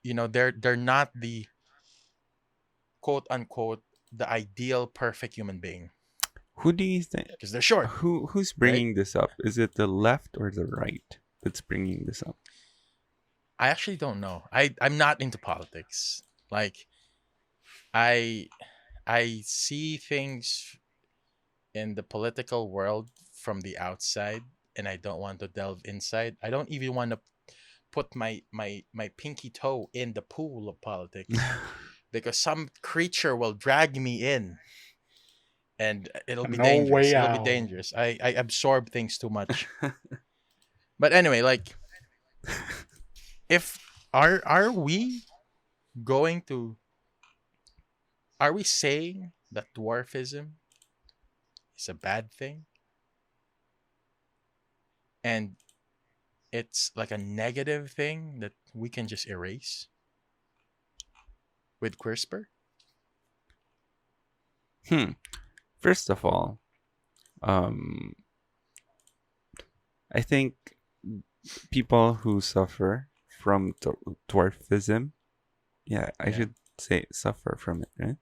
they're not the quote unquote the ideal perfect human being Who do you think? because they're short. Who's bringing this up? Is it the left or the right that's bringing this up? I actually don't know. I'm not into politics. Like I see things in the political world from the outside and I don't want to delve inside. I don't even want to put my pinky toe in the pool of politics because some creature will drag me in and it'll be No dangerous. way It'll be out. dangerous. I absorb things too much. But anyway, like if are we going to are we saying that dwarfism is a bad thing? And it's like a negative thing that we can just erase with CRISPR? First of all, I think people who suffer from dwarfism, I Yeah. should say suffer from it, right?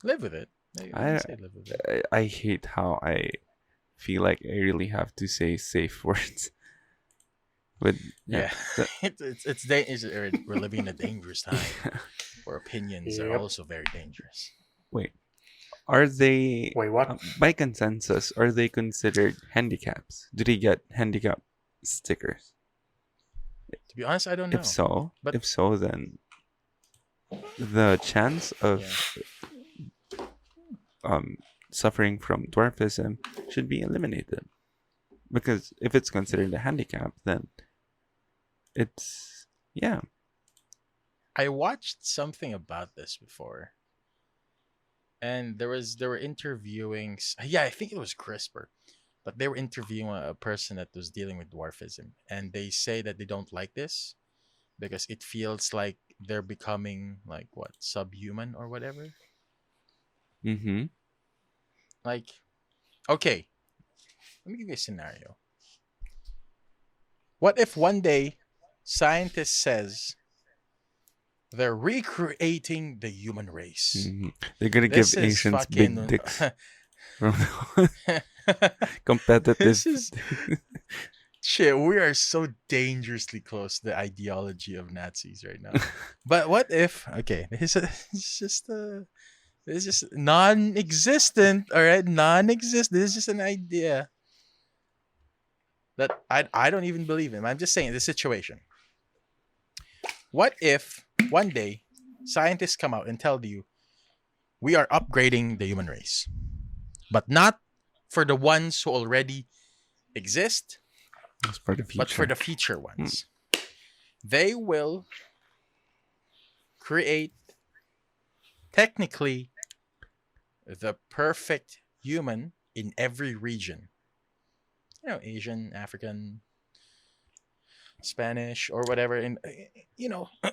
Live with it. I- Say live with it. I hate how I feel like I really have to say safe words. With Yeah. the- We're living in a dangerous time where opinions are Yep. also very dangerous. Wait, Are they Wait, what? by consensus? Are they considered handicaps? Do they get handicap stickers? To be honest, I don't know. But If so, then the chance of suffering from dwarfism should be eliminated. Because if it's considered a handicap, then it's I watched something about this before, and they were interviewing. I think it was CRISPR, but they were interviewing a person that was dealing with dwarfism, and they say that they don't like this because it feels like they're becoming like what, subhuman or whatever. Mm-hmm. Like, okay, let me give you a scenario. What if one day scientists says they're recreating the human race? Mm-hmm. They're gonna This give is Asians fucking big dicks. Competitive. This is shit. We are so dangerously close to the ideology of Nazis right now. But what if? Okay, it's just non-existent. All right, non-existent. This is just an idea that I don't even believe in. I'm just saying the situation. What if one day scientists come out and tell you we are upgrading the human race, but not for the ones who already exist, That's for the future. but for the future ones. They will create technically the perfect human in every region. You know, Asian, African, Spanish, or whatever.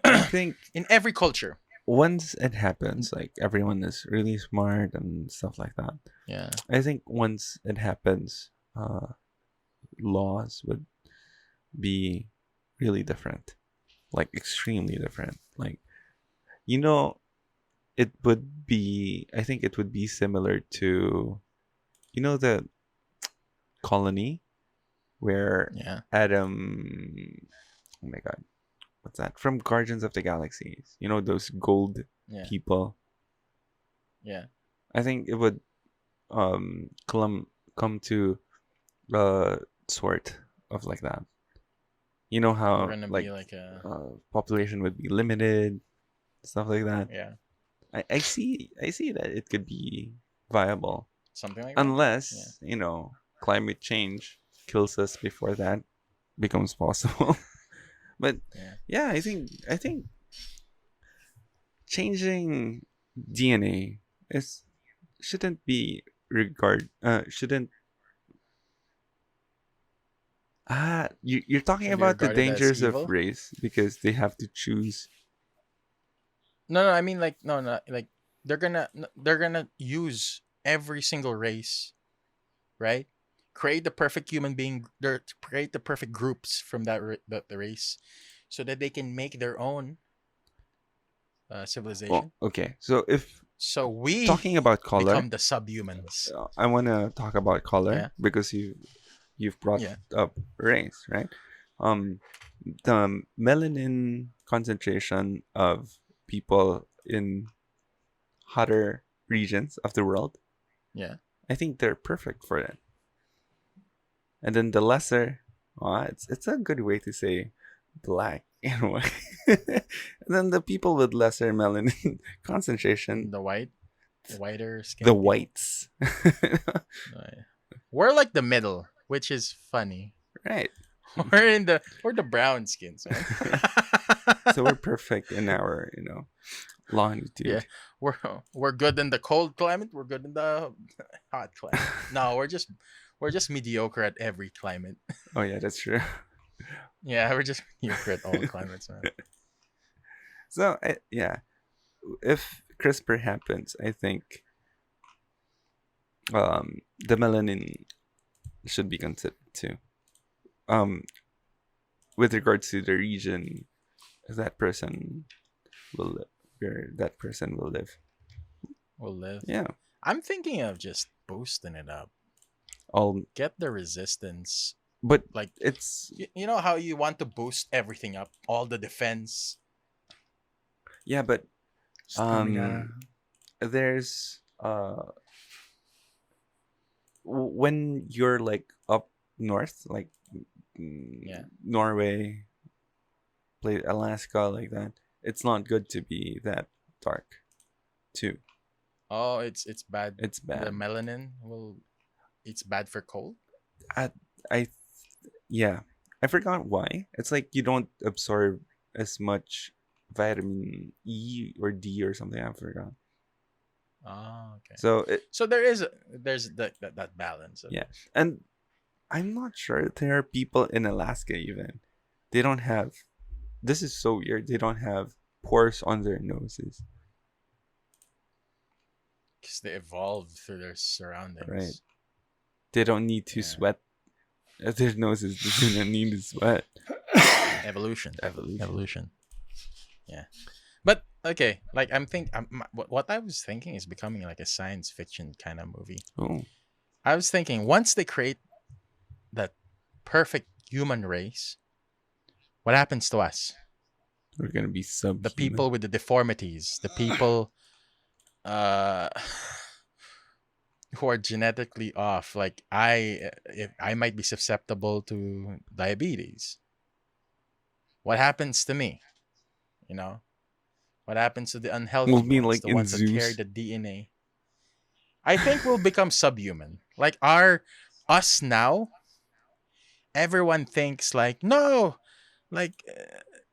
I think In every culture. once it happens, like everyone is really smart and stuff like that. Yeah. I think once it happens, laws would be really different, like extremely different. Like, it would be. I think it would be similar to, the colony where Adam. Oh my God, what's that from Guardians of the Galaxies? Those gold people. Yeah. I think it would come to sort of like that. You know how We're gonna like, be like a population would be limited, stuff like that. yeah, I see that it could be viable something like that. unless climate change kills us before that becomes possible. But I think changing DNA shouldn't you're talking Should be about the regarded as dangers of evil? race because they have to choose. No, I mean like no, like they're gonna use every single race, right? Create the perfect human being. Create the perfect groups from the race, so that they can make their own civilization. Well, okay, so if So we talking about color, become the subhumans. I want to talk about color Yeah. because you've brought Yeah. up race, right? The melanin concentration of people in hotter regions of the world, Yeah. I think they're perfect for it. And then the lesser, it's a good way to say black in a way. And then the people with lesser melanin concentration, The whiter skin. the people. whites, We're like the middle, which is funny. right? We're the brown skins. Right? So we're perfect in our longitude. Yeah, we're good in the cold climate. We're good in the hot climate. No, we're just mediocre at every climate. Oh yeah, that's true. Yeah, we're just mediocre at all climates, man. So if CRISPR happens, I think the melanin should be considered too. With regards to the region that person will live, where that person will live. We'll live. Yeah. I'm thinking of just boosting it up. Get the resistance. But Like it's you know how you want to boost everything up, all the defense. but Stamina. there's uh when you're like up north, like Yeah. Norway, play Alaska, like that, it's not good to be that dark too. Oh, it's bad. It's The bad. melanin will. It's bad for cold. I yeah, I forgot why. It's like you don't absorb as much vitamin E or D or something. I forgot. Oh, okay. So So there's that balance. Of yeah, and I'm not sure there are people in Alaska even. They don't have. This is so weird. They don't have pores on their noses. because they evolved through their surroundings. Right. They don't need to Yeah. sweat. Their noses do not need to sweat. Evolution. Evolution. Yeah. But okay, like what I was thinking is becoming like a science fiction kind of movie. Oh, I was thinking once they create that perfect human race, what happens to us? we're gonna be subhuman. The people with the deformities, the people who are genetically off. Like I might be susceptible to diabetes. What happens to me? You know? What happens to the unhealthy We'll be ones, like the in ones that carry Zeus. the DNA? I think we'll become subhuman. Like us now, everyone thinks like no, like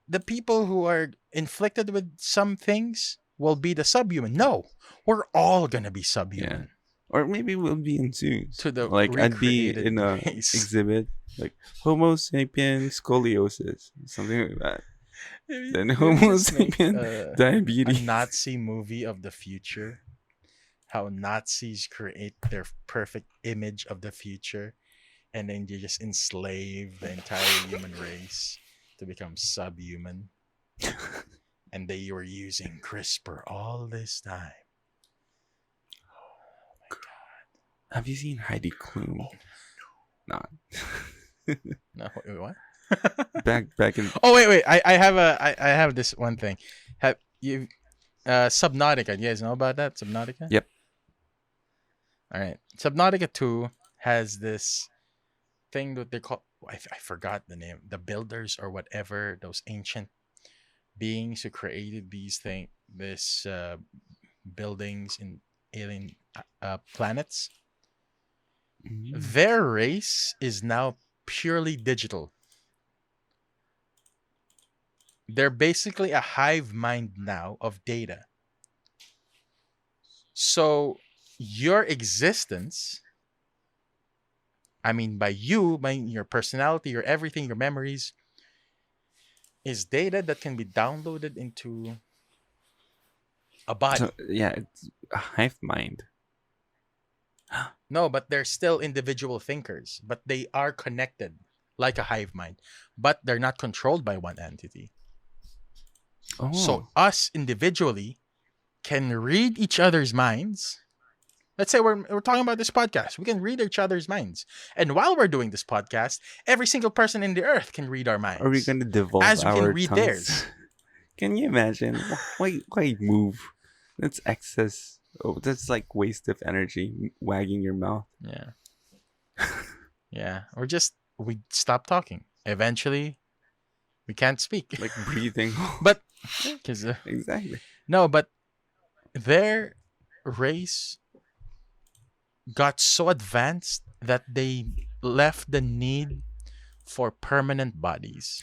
the people who are inflicted with some things will be the subhuman. No, we're all gonna be subhuman. Or maybe we'll be in Zeus. To the Like I'd be recreated in a race. exhibit like Homo sapien scoliosis, something like that. Then Maybe Homo just make, sapien a diabetes. Nazi movie of the future. How Nazis create their perfect image of the future, and then you just enslave the entire human race to become subhuman. And they were using CRISPR all this time. Have you seen Heidi Klum? Not. No, wait, what? back in Oh wait. I have this one thing. Have you Subnautica? You guys know about that? Subnautica? Yep. All right. Subnautica 2 has this thing that they call I forgot the name. The builders or whatever, those ancient beings who created these buildings in alien planets. Their race is now purely digital. They're basically a hive mind now of data. So your existence, I mean by your personality, your everything, your memories, is data that can be downloaded into a body. So, yeah, it's a hive mind. No, but they're still individual thinkers, but they are connected like a hive mind, but they're not controlled by one entity. Oh, So us individually can read each other's minds. Let's say we're talking about this podcast. We can read each other's minds. And while we're doing this podcast, every single person in the earth can read our minds. are we gonna devolve as we our can read tongues? theirs. Can you imagine? Why move? That's excess. Oh, that's like waste of energy. Wagging your mouth. Yeah. Yeah. Or just we stop talking. Eventually, we can't speak. Like breathing. But because Exactly. no, but their race got so advanced that they left the need for permanent bodies.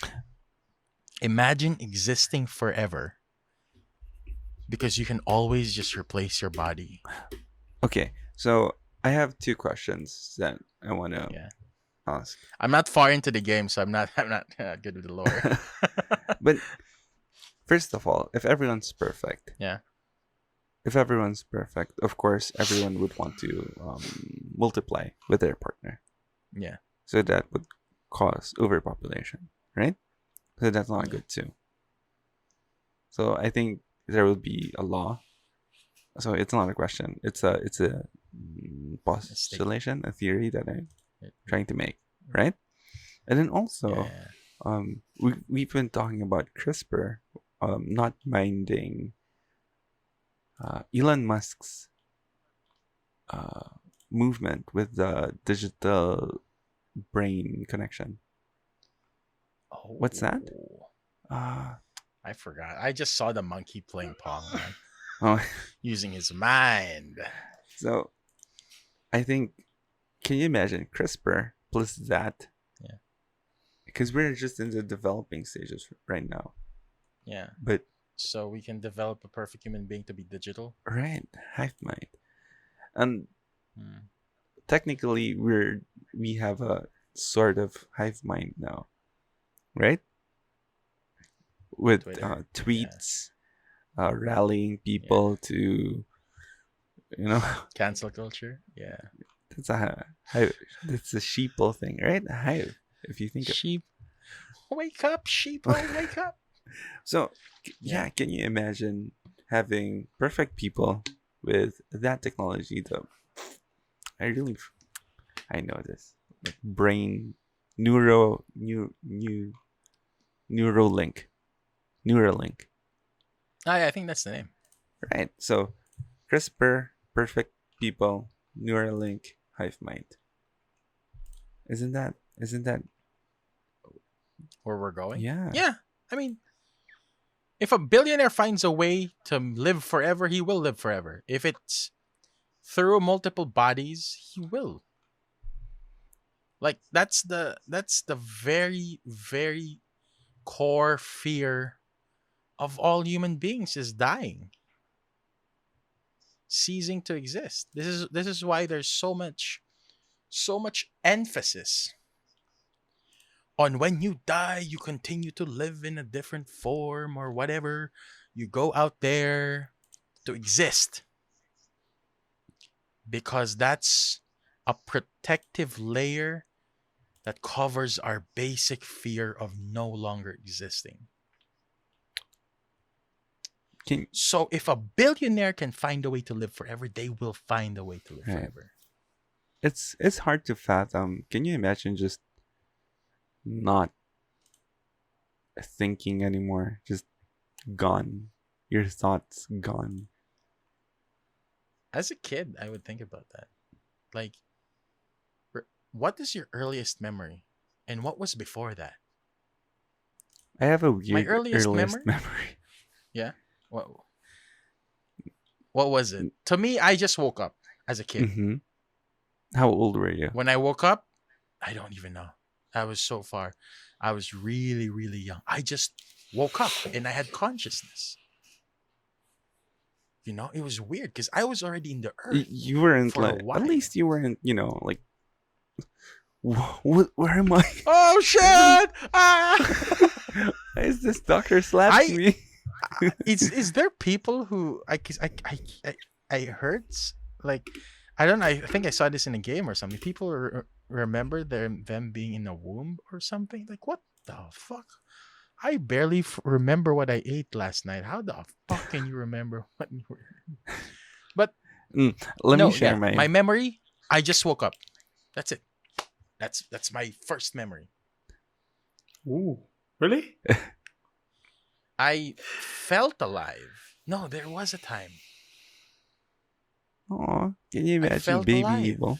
Imagine existing forever because you can always just replace your body. Okay, so I have two questions that I want to Yeah. ask. I'm not far into the game, so I'm not good with the lore. But first of all, if everyone's perfect, Yeah. if everyone's perfect, of course, everyone would want to multiply with their partner. Yeah. So that would cause overpopulation, right? So that's not good too. So I think there will be a law. So it's not a question. It's a postulation, a theory that I'm trying to make, right? And then also, Yeah. we've been talking about CRISPR, not minding Elon Musk's movement with the digital brain connection. Oh, What's that? I forgot. I just saw the monkey playing Pong, man. Oh, Using his mind. so I think, can you imagine CRISPR plus that? Yeah. Because we're just in the developing stages right now. Yeah. But So we can develop a perfect human being to be digital. right, hive mind, and Hmm. technically we have a sort of hive mind now, right? With Twitter, tweets, rallying people to, Cancel culture. Yeah. that's a hive, that's a sheeple thing, right? A hive, if you think of. Sheep. Wake up, sheep. Oh, wake up. So Yeah. can you imagine having perfect people with that technology though? I know this, like brain Neuralink. I think that's the name. Right. So CRISPR, perfect people, Neuralink, hive mind. Isn't that Where we're going. yeah. Yeah. I mean, if a billionaire finds a way to live forever, he will live forever. If it's through multiple bodies, he will. Like that's the very, very core fear of all human beings is dying. Ceasing to exist. This is why there's so much emphasis on when you die, you continue to live in a different form or whatever. You go out there to exist. Because that's a protective layer that covers our basic fear of no longer existing. So if a billionaire can find a way to live forever, they will find a way to live forever. It's hard to fathom. Can you imagine just not thinking anymore? Just gone. Your thoughts gone. As a kid, I would think about that. Like, what is your earliest memory? And what was before that? I have a weird My earliest memory? Yeah. What was it? To me, I just woke up as a kid. Mm-hmm. How old were you? When I woke up, I don't even know. I was so far. I was really, really young. I just woke up and I had consciousness. You know, it was weird because I was already in the earth. You weren't for a like, while. at least you weren't, like, where am I? Oh shit! Ah! Why is this doctor slapping me? Is there people who I heard like I don't know, I think I saw this in a game or something. People remember them being in a womb or something. Like what the fuck? I barely remember what I ate last night. How the fuck can you remember what you were? But Let me share my memory. I just woke up. That's it. That's my first memory. Ooh, really? I felt alive. No, there was a time. Aw, can you imagine baby evil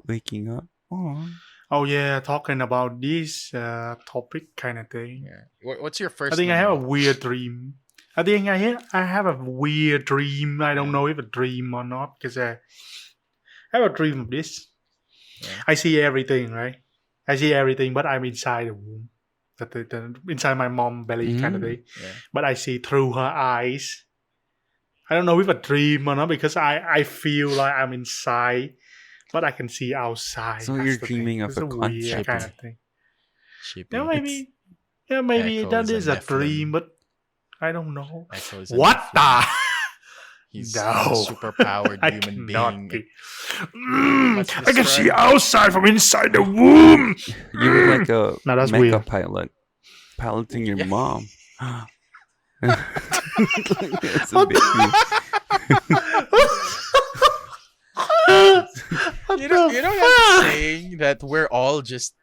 waking up? Aw. Oh yeah, talking about this topic kind of thing. Yeah. What's your first? I think memory? I have a weird dream. I think I have a weird dream. I don't know if a dream or not because I have a dream of this. Yeah. I see everything, right? I see everything, but I'm inside the womb, inside my mom belly kind of thing. Yeah. But I see through her eyes. I don't know if a dream or not because I feel like I'm inside, but I can see outside. So That's you're the dreaming thing. of It's a weird concept. kind of thing. Shippy. Yeah, maybe Echo that is a is a Nephilim. dream, but I don't know. Echo is a What Nephilim. the? He's No. a superpowered I human cannot being. be. Let's I can destroy- see outside from inside the womb. You're like a No, that's mecha weird. pilot piloting your Yeah. mom. It's a What baby. You know that saying that we're all just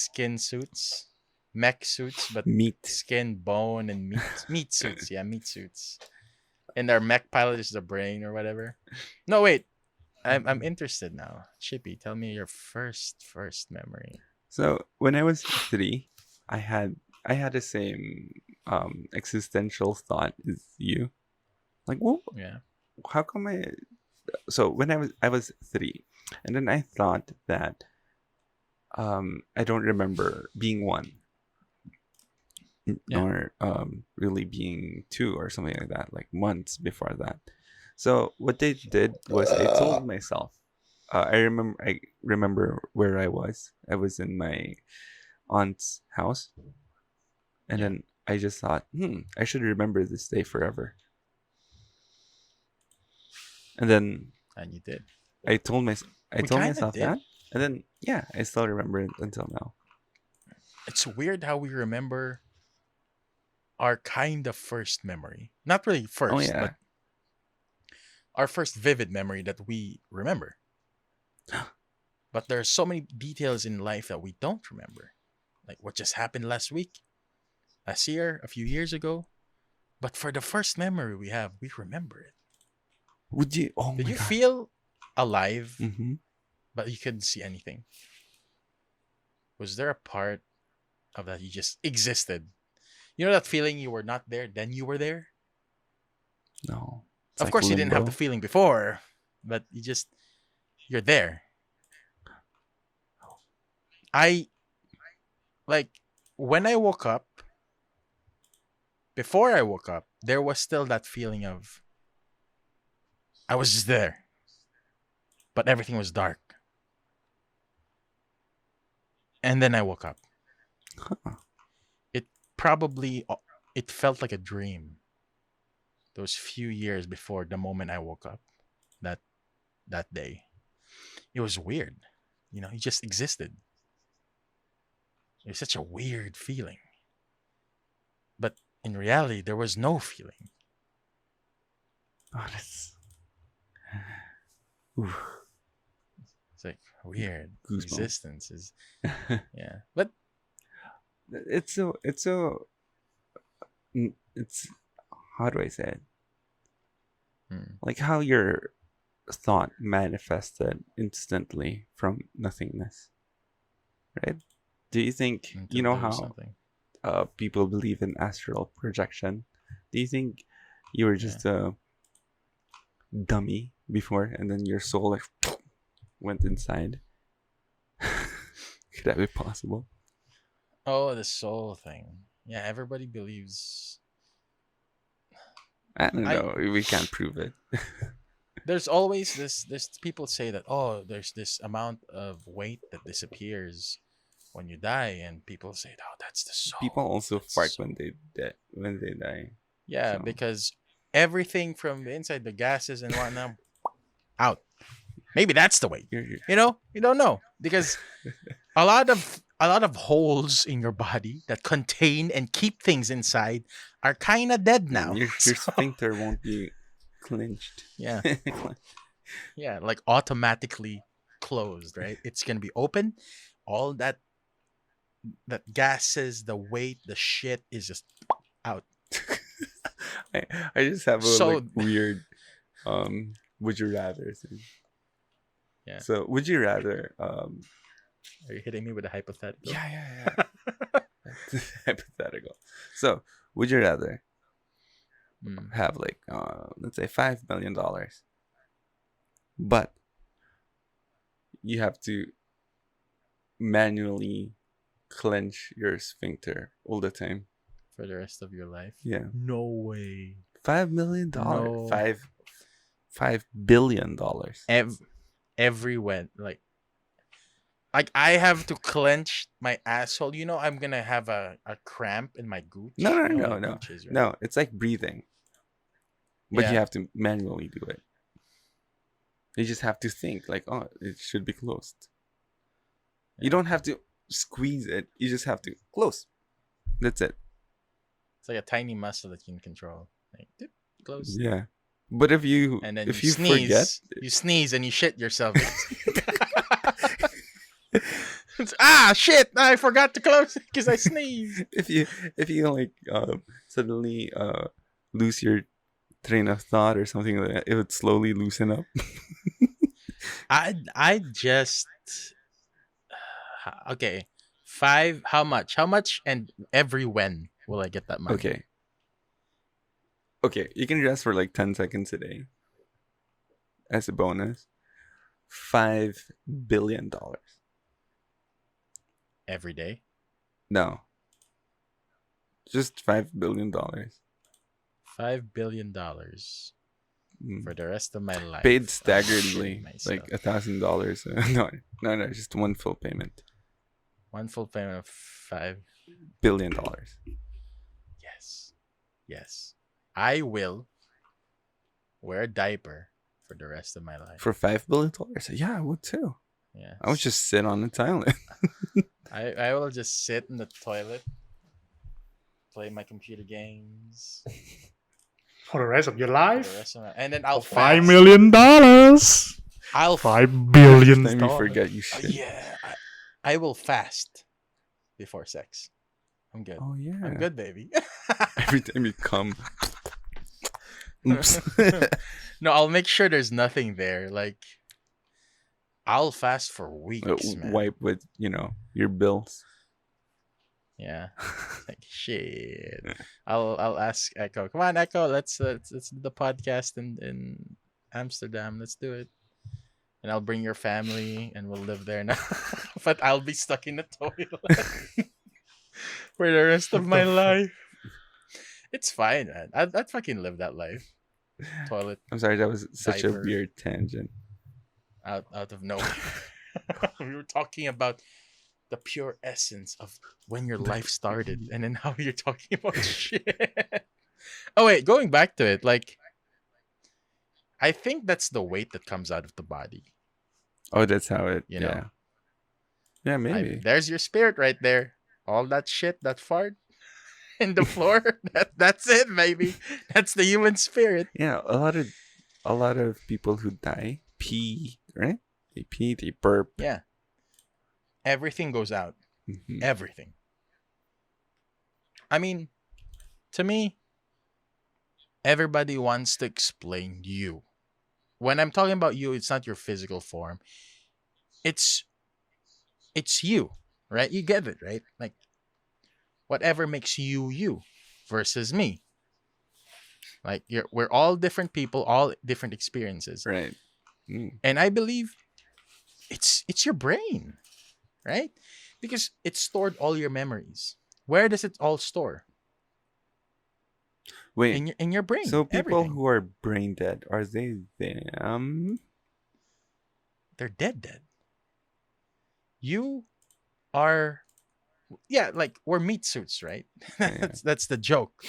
skin suits, mech suits, but Meat. skin, bone, and meat suits. Yeah, meat suits. And our mech pilot is the brain or whatever. No, wait. I'm interested now. Chippy, tell me your first memory. So when I was 3, I had the same existential thought as you. Like, well, Yeah. how come so when I was 3, and then I thought that I don't remember being 1, Yeah. or really being 2 or something like that, like months before that. So what they did was I told myself, I remember where I was. I was in my aunt's house, and Yeah. then I just thought, I should remember this day forever. And then And you did. I told We kinda myself did. that, and then yeah, I still remember it until now. It's weird how we remember our kind of first memory. Not really first, Oh yeah, but our first vivid memory that we remember. But there are so many details in life that we don't remember. Like what just happened last week, last year, a few years ago. But for the first memory we have, we remember it. would you? Oh Did my you god. feel alive, Mm-hmm. but you couldn't see anything? Was there a part of that you just existed? You know that feeling you were not there, then you were there? No, it's Of like course, you didn't have the limbo. feeling before, but you're there. I, like, when I woke up, before I woke up, there was still that feeling of, I was just there, but everything was dark. And then I woke up. Huh. It probably, it felt like a dream. Those few years before the moment I woke up, that day, it was weird. You know, it just existed. It was such a weird feeling. But in reality, there was no feeling. Oh, that's... Oof. It's like weird. Goosebumps. Existence is, yeah. But it's how do I say it? Like how your thought manifested instantly from nothingness, right? Do you think you know how something. people believe in astral projection? Do you think you were just a dummy before, and then your soul like went inside? Could that be possible? Oh, the soul thing. Yeah, everybody believes. I don't know. We can't prove it. There's always this. People say that there's this amount of weight that disappears when you die, and people say, oh, that's the soul. People also That's fart soul. when they die. Yeah, So. because everything from the inside, the gases and whatnot, out. Maybe that's the weight. You know, you don't know because a lot of holes in your body that contain and keep things inside are kind of dead now. Your sphincter won't be clenched. Yeah. Yeah, like automatically closed, right? It's gonna be open. All that gases, the weight, the shit is just out. I just have a So- weird would you rather thing. Yeah. So would you rather Are you hitting me with a hypothetical? yeah. That's hypothetical. So would you rather have like let's say $5 million, but you have to manually clench your sphincter all the time For the rest of your life? Yeah. No way. $5 million. No. $5 billion. Everywhere, like I have to clench my asshole. You know, I'm gonna have a cramp in my gooch. No. You know what a gooch is, right? No, it's like breathing. But Yeah. you have to manually do it. You just have to think like, oh, it should be closed. You don't have to squeeze it. You just have to close. That's it. It's like a tiny muscle that you can control. Like, dip, close. Yeah. But if you sneeze, forget, you sneeze and you shit yourself. Shit! I forgot to close it because I sneezed. if you like suddenly lose your train of thought or something like that, it would slowly loosen up. I just okay. 5. How much? How much? And every when will I get that money? Okay. Okay, you can dress for like 10 seconds a day as a bonus. $5 billion. Every day. No. Just $5 billion. $5 billion Mm. for the rest of my life. Paid I'm staggeredly, shitting like myself. $1,000. No, just one full payment. One full payment of $5. $billion. Yes. I will wear a diaper for the rest of my life. For $5 billion? Yeah, I would too. Yeah. I would just sit on the toilet. I will just sit in the toilet, play my computer games For the rest of your for life. the rest of my, and then I'll $5 fast. million. I'll $5 billion. Every time you forget, you shit. yeah. I will fast before sex. I'm good. Oh yeah. I'm good, baby. Every time you come. Oops. No, I'll make sure there's nothing there. Like, I'll fast for weeks, man. Wipe with, your bills. Yeah. Like shit. I'll ask Echo. Come on, Echo. Let's do the podcast in Amsterdam. Let's do it. And I'll bring your family and we'll live there now. But I'll be stuck in the toilet for the rest of my life. It's fine, man. I'd fucking live that life. Toilet I'm sorry, that was such a diaper. weird tangent. out of nowhere. We were talking about the pure essence of when your life started, and then now you're talking about shit. Oh wait, going back to it, like I think that's the weight that comes out of the body. Oh, that's how it. You know. Yeah, maybe. There's your spirit right there. All that shit, that fart in the floor. That's it, baby. That's the human spirit. Yeah, a lot of people who die pee, right? They pee, they burp. Yeah. Everything goes out. Mhm. Everything. I mean, to me, everybody wants to explain you. When I'm talking about you, it's not your physical form. It's you, right? You get it, right? Like whatever makes you you versus me. Like we're all different people, all different experiences. Right. Mm. And I believe it's your brain, right? Because it stored all your memories. Where does it all store? Wait. In your brain. So people everything. who are brain dead, are they them? They're dead. You are, yeah, like we're meat suits, right? Yeah. That's the joke.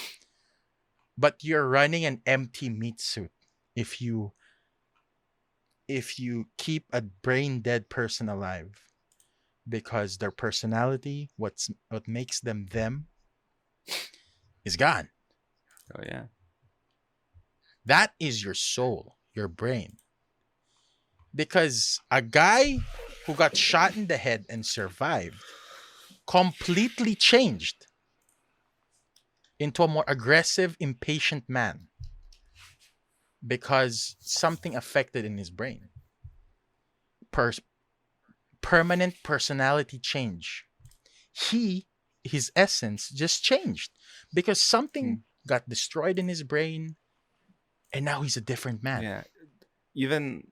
But you're running an empty meat suit if you keep a brain dead person alive, because their personality, what makes them is gone. Oh yeah. That is your soul, your brain. Because a guy who got shot in the head and survived completely changed into a more aggressive, impatient man because something affected in his brain. Permanent personality change. His essence just changed because something got destroyed in his brain, and now he's a different man. Yeah. Even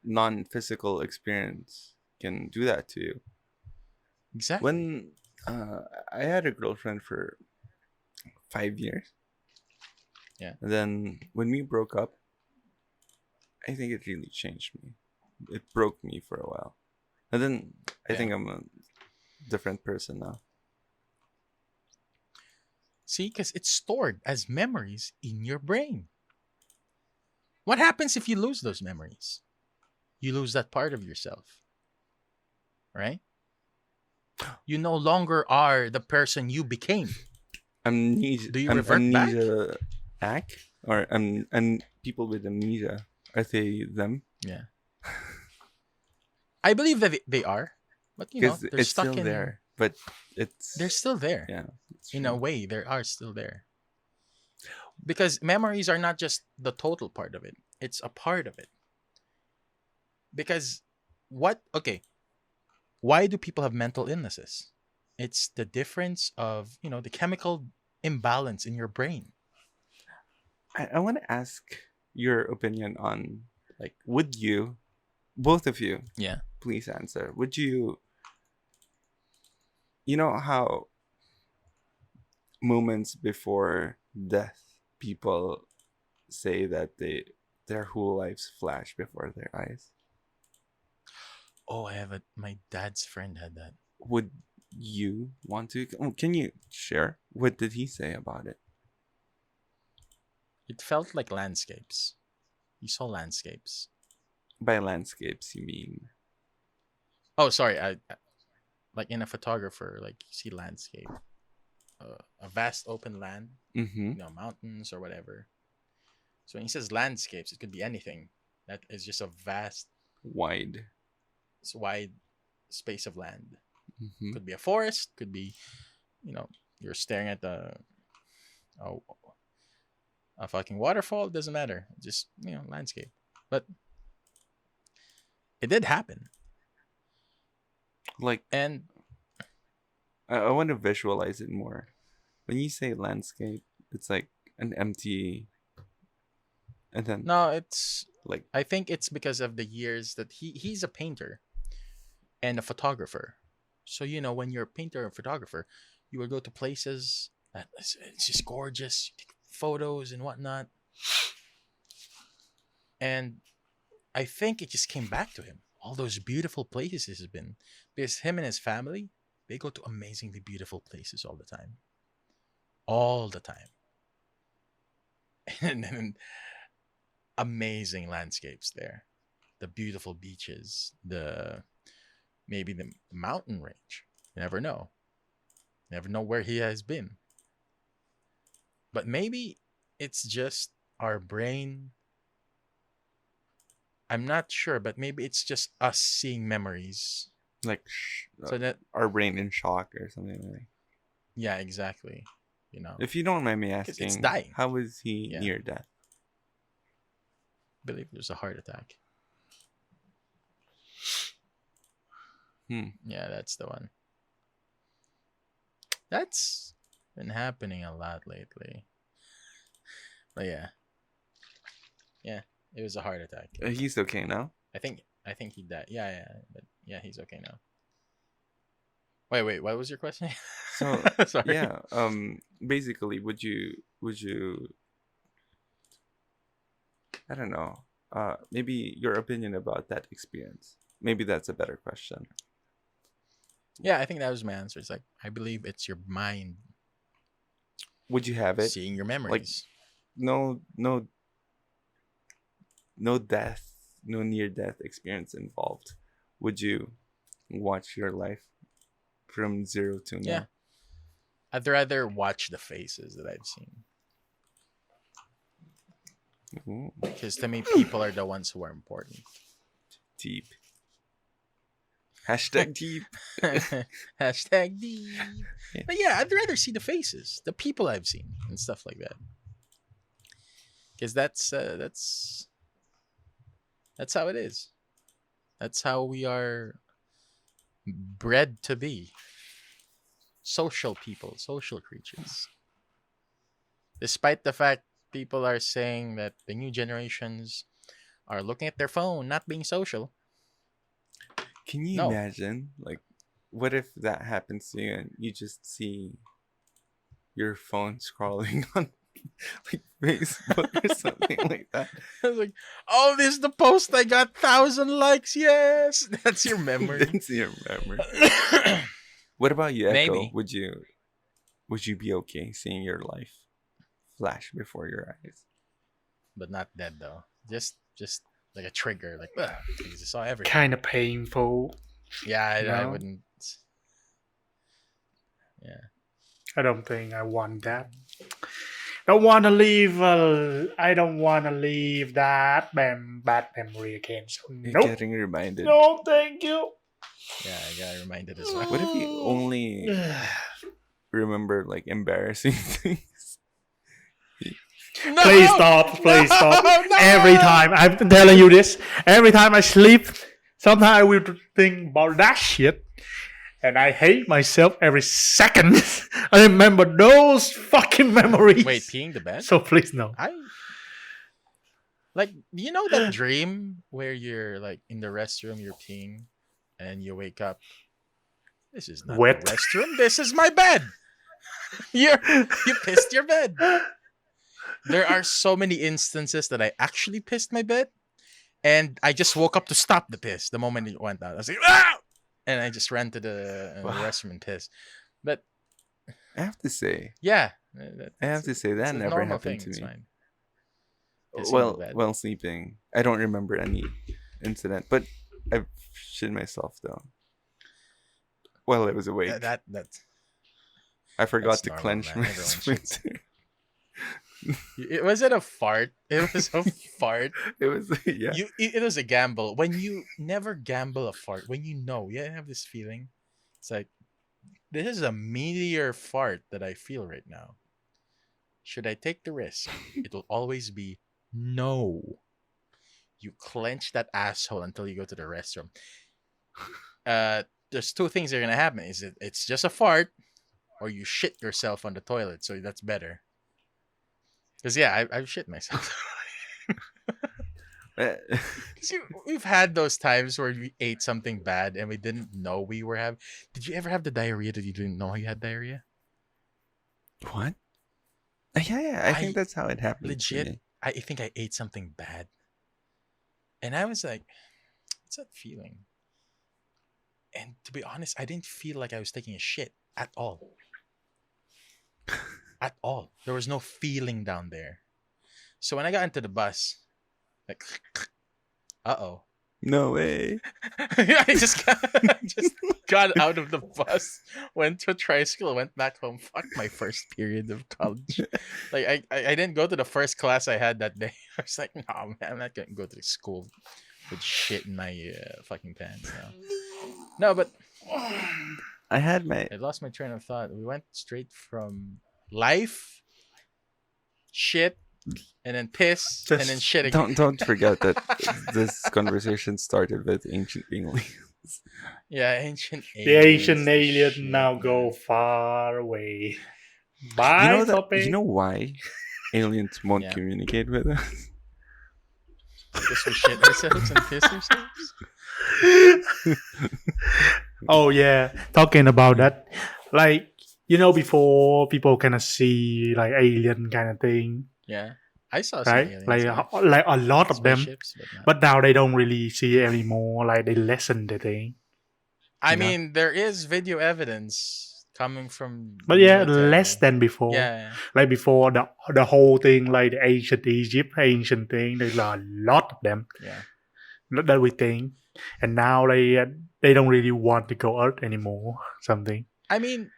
non-physical experience can do that to you. Exactly. When I had a girlfriend for 5 years. Yeah. And then when we broke up, I think it really changed me. It broke me for a while. And then I think I'm a different person now. See, because it's stored as memories in your brain. What happens if you lose those memories? You lose that part of yourself. Right? You no longer are the person you became. Amnesia. Do you revert back? Amnesia act? Or people with amnesia, are they them? Yeah. I believe that they are. But, you know, Because they're it's stuck still in... there. But it's... They're still there. Yeah. In a way, they are still there. Because memories are not just the total part of it, it's a part of it. Because why do people have mental illnesses? It's the difference of, the chemical imbalance in your brain. I want to ask your opinion on, like, would you, both of you, Yeah. please answer. Would you, you know how moments before death, people say that their whole lives flash before their eyes? Oh, my dad's friend had that. Would you want to? Can you share? What did he say about it? It felt like landscapes. You saw landscapes. By landscapes, you mean? Oh, sorry. I like in a photographer, like you see landscape, a vast open land, Mm-hmm. mountains or whatever. So when he says landscapes, it could be anything. That is just a vast, Wide. wide space of land. Mm-hmm. Could be a forest. Could be, you're staring at a fucking waterfall. It doesn't matter. Just landscape. But it did happen. Like, And I want to visualize it more. When you say landscape, it's like an empty, and then no, it's. like, I think it's because of the years that he's a painter and a photographer. So when you're a painter or photographer, you will go to places that it's just gorgeous, you take photos and whatnot. And I think it just came back to him. All those beautiful places he's been. Because him and his family, they go to amazingly beautiful places all the time. All the time. And then amazing landscapes there. The beautiful beaches, maybe the mountain range. You never know. Never know where he has been. But maybe it's just our brain. I'm not sure, but maybe it's just us seeing memories. like So that, our brain in shock or something like that. yeah, exactly. If you don't mind me 'Cause it's asking, dying. how was he Yeah. near death? I believe it was a heart attack. Yeah, that's the one. That's been happening a lot lately. But yeah. Yeah, it was a heart attack. He's okay now. I think he died. Yeah, but yeah, he's okay now. Wait, what was your question? So Sorry. yeah, basically, would you, I don't know, maybe your opinion about that experience. Maybe that's a better question. Yeah, I think that was my answer. It's like, I believe it's your mind Would you have it? seeing your memories. No death, no near death experience involved. Would you watch your life from zero to now? Yeah. I'd rather watch the faces that I've seen. Ooh, Because to me, people are the ones who are important. deep. Hashtag deep. Hashtag deep. Yeah. But yeah, I'd rather see the faces, the people I've seen, and stuff like that. Because that's how it is. That's how we are bred to be. Social people, social creatures. Despite the fact people are saying that the new generations are looking at their phone, not being social. Can you No. imagine, like, what if that happens to you and you just see your phone scrolling on like Facebook or something like that? I was like, oh, this is the post I got 1,000 likes. Yes, that's your memory. That's your memory. What about you, Echo? Maybe. Would you be okay seeing your life flash before your eyes? But not dead though. Just like a trigger, like because I saw everything. Kind of painful. Yeah, I No. wouldn't. Yeah. I don't think I want that. Don't want to leave. I don't want to leave that bad memory again. So You're nope. getting reminded. No, thank you. Yeah, I got reminded as well. What if you only remember like embarrassing things? No! Please stop. Please stop. No! Every time, I'm telling you this, every time I sleep, sometimes I will think about that shit. And I hate myself every second. I remember those fucking memories. Wait, peeing the bed? So please no. Like, you know that dream where you're like in the restroom, you're peeing, and you wake up. This is not Wet. the restroom. This is my bed. You pissed your bed. There are so many instances that I actually pissed my bed, and I just woke up to stop the piss the moment it went out. I was like, ah! And I just ran to the restroom and pissed. But I have to say, yeah, that it's a never normal happened thing, to it's me. fine. Pissing in the Well, bed. while sleeping, I don't remember any incident, but I've shit myself though. While I was awake, That's I forgot that's to normal, clench man. my Everyone shits. sphincter. it wasn't a fart. It was a fart. It was yeah. It was a gamble. When you never gamble a fart, when you know, you have this feeling. It's like, this is a meteor fart that I feel right now. Should I take the risk? It will always be no. You clench that asshole until you go to the restroom. There's two things that are gonna happen. Is it's just a fart, or you shit yourself on the toilet. So that's better. Because yeah, I've shit myself. Because we've had those times where we ate something bad and we didn't know we were having. Did you ever have the diarrhea that you didn't know you had diarrhea? What? Yeah. I think that's how it happened. Legit, To me. I think I ate something bad. And I was like, what's that feeling? And to be honest, I didn't feel like I was taking a shit at all. At all. There was no feeling down there. So when I got into the bus, like, uh-oh. No way. I just got out of the bus, went to a tricycle, went back home. Fuck my first period of college. Like I didn't go to the first class I had that day. I was like, no, man, I'm not gonna go to school with shit in my fucking pants now. No, but I lost my train of thought. We went straight from life, shit, and then piss, and then shit again. Don't forget that this conversation started with ancient aliens. Yeah, ancient aliens. The ancient alien shit, now man. go far away. Bye, You know why aliens won't Yeah. communicate with us? Because we shit ourselves and piss ourselves. Oh yeah, talking about that, like before people kind of see like alien kind of thing, Yeah, I saw some right? aliens. Like yeah. like a lot of them, Spaceships, not- but now they don't really see it anymore. Like they lessen the thing. I you know? mean, there is video evidence coming from. But the yeah, military. less than before. Yeah, Like before the whole thing, like the ancient Egypt, ancient thing. There's a lot of them. yeah. Not that we think, and now they don't really want to go Earth anymore. Something. I mean,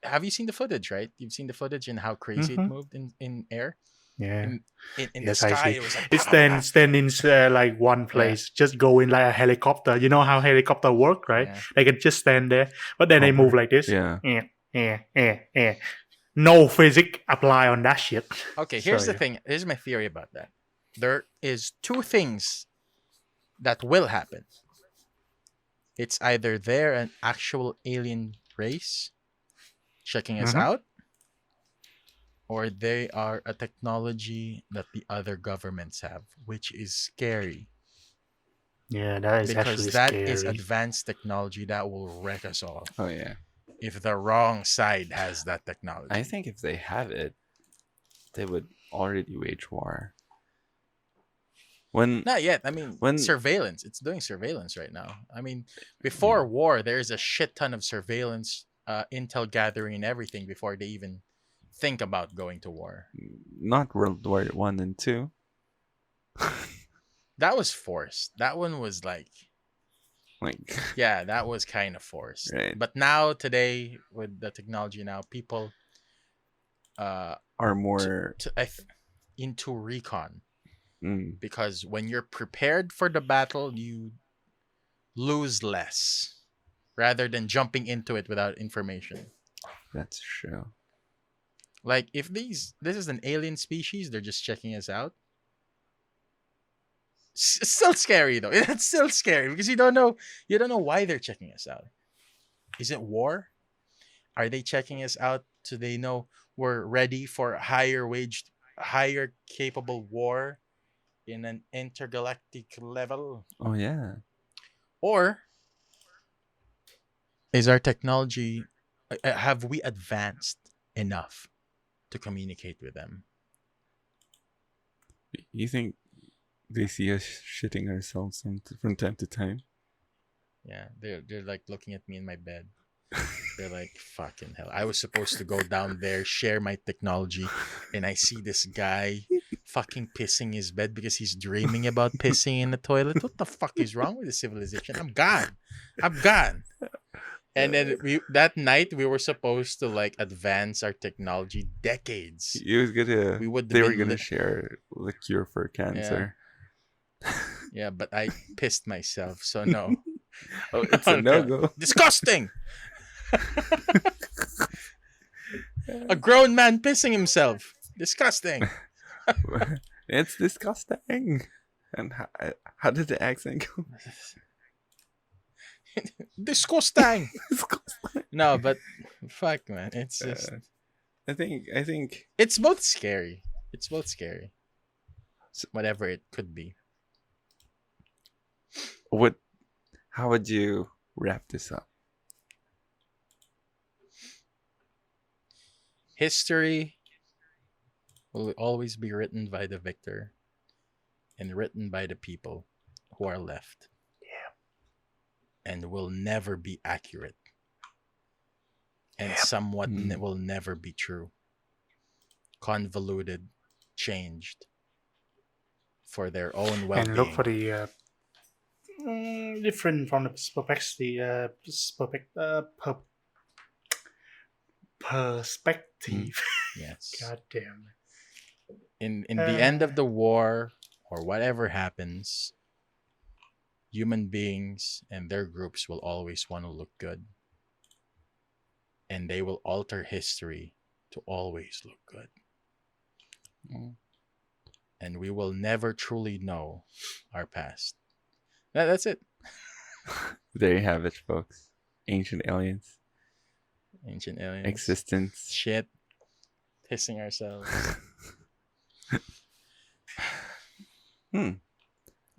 have you seen the footage? Right, you've seen the footage and how crazy it Mhm. moved in air. Yeah. In Yes, the I sky, see. it was like It's stand in like one place, just go in like a helicopter. You know how helicopter work, right? Yeah. They can just stand there, but then they move like this. Yeah. No physics apply on that shit. Okay, here's So, the thing. Here's my theory about that. There is two things that will happen. It's either they're an actual alien race checking us Mhm. out, or they are a technology that the other governments have, which is scary Yeah, that is because actually that scary. is advanced technology that will wreck us all Oh yeah. if the wrong side has that technology. I think if they had it, they would already wage war. When Not yet. I mean, When- surveillance. It's doing surveillance right now. I mean, before war, there's a shit ton of surveillance, intel gathering, and everything before they even think about going to war. not World War 1 and 2. That was forced. That one was like, Like yeah, that was kind of forced. Right. But now, today, with the technology now, people are more into recon. mm, Because when you're prepared for the battle, you lose less rather than jumping into it without information. that's true. Like if this is an alien species, they're just checking us out. It's still scary though. It's still scary because you don't know why they're checking us out. Is it war? Are they checking us out so they know we're ready for a higher capable war in an intergalactic level? Oh yeah. Or is our technology have we advanced enough to communicate with them? You think they see us shitting ourselves from time to time? Yeah, they're like looking at me in my bed. They're like, fucking hell. I was supposed to go down there, share my technology, and I see this guy fucking pissing his bed because he's dreaming about pissing in the toilet. What the fuck is wrong with the civilization? I'm gone. And then that night we were supposed to like advance our technology decades. He was gonna. We would They were gonna share the cure for cancer. Yeah, but I pissed myself, so no. Oh, it's a no-go. Disgusting. A grown man pissing himself. Disgusting. It's disgusting. And how did the accent go? Disgusting. No, but fuck, man. It's just. I think It's both scary. Whatever it could be. How would you wrap this up? History will always be written by the victor and written by the people who are left. Yeah. And will never be accurate. And somewhat will never be true. Convoluted, changed for their own well-being. And look for the different from the perspective. Yes. God damn. In the end of the war or whatever happens, human beings and their groups will always want to look good. And they will alter history to always look good. And we will never truly know our past. That's it. There you have it, folks. Ancient aliens. Existence. Shit. Pissing ourselves.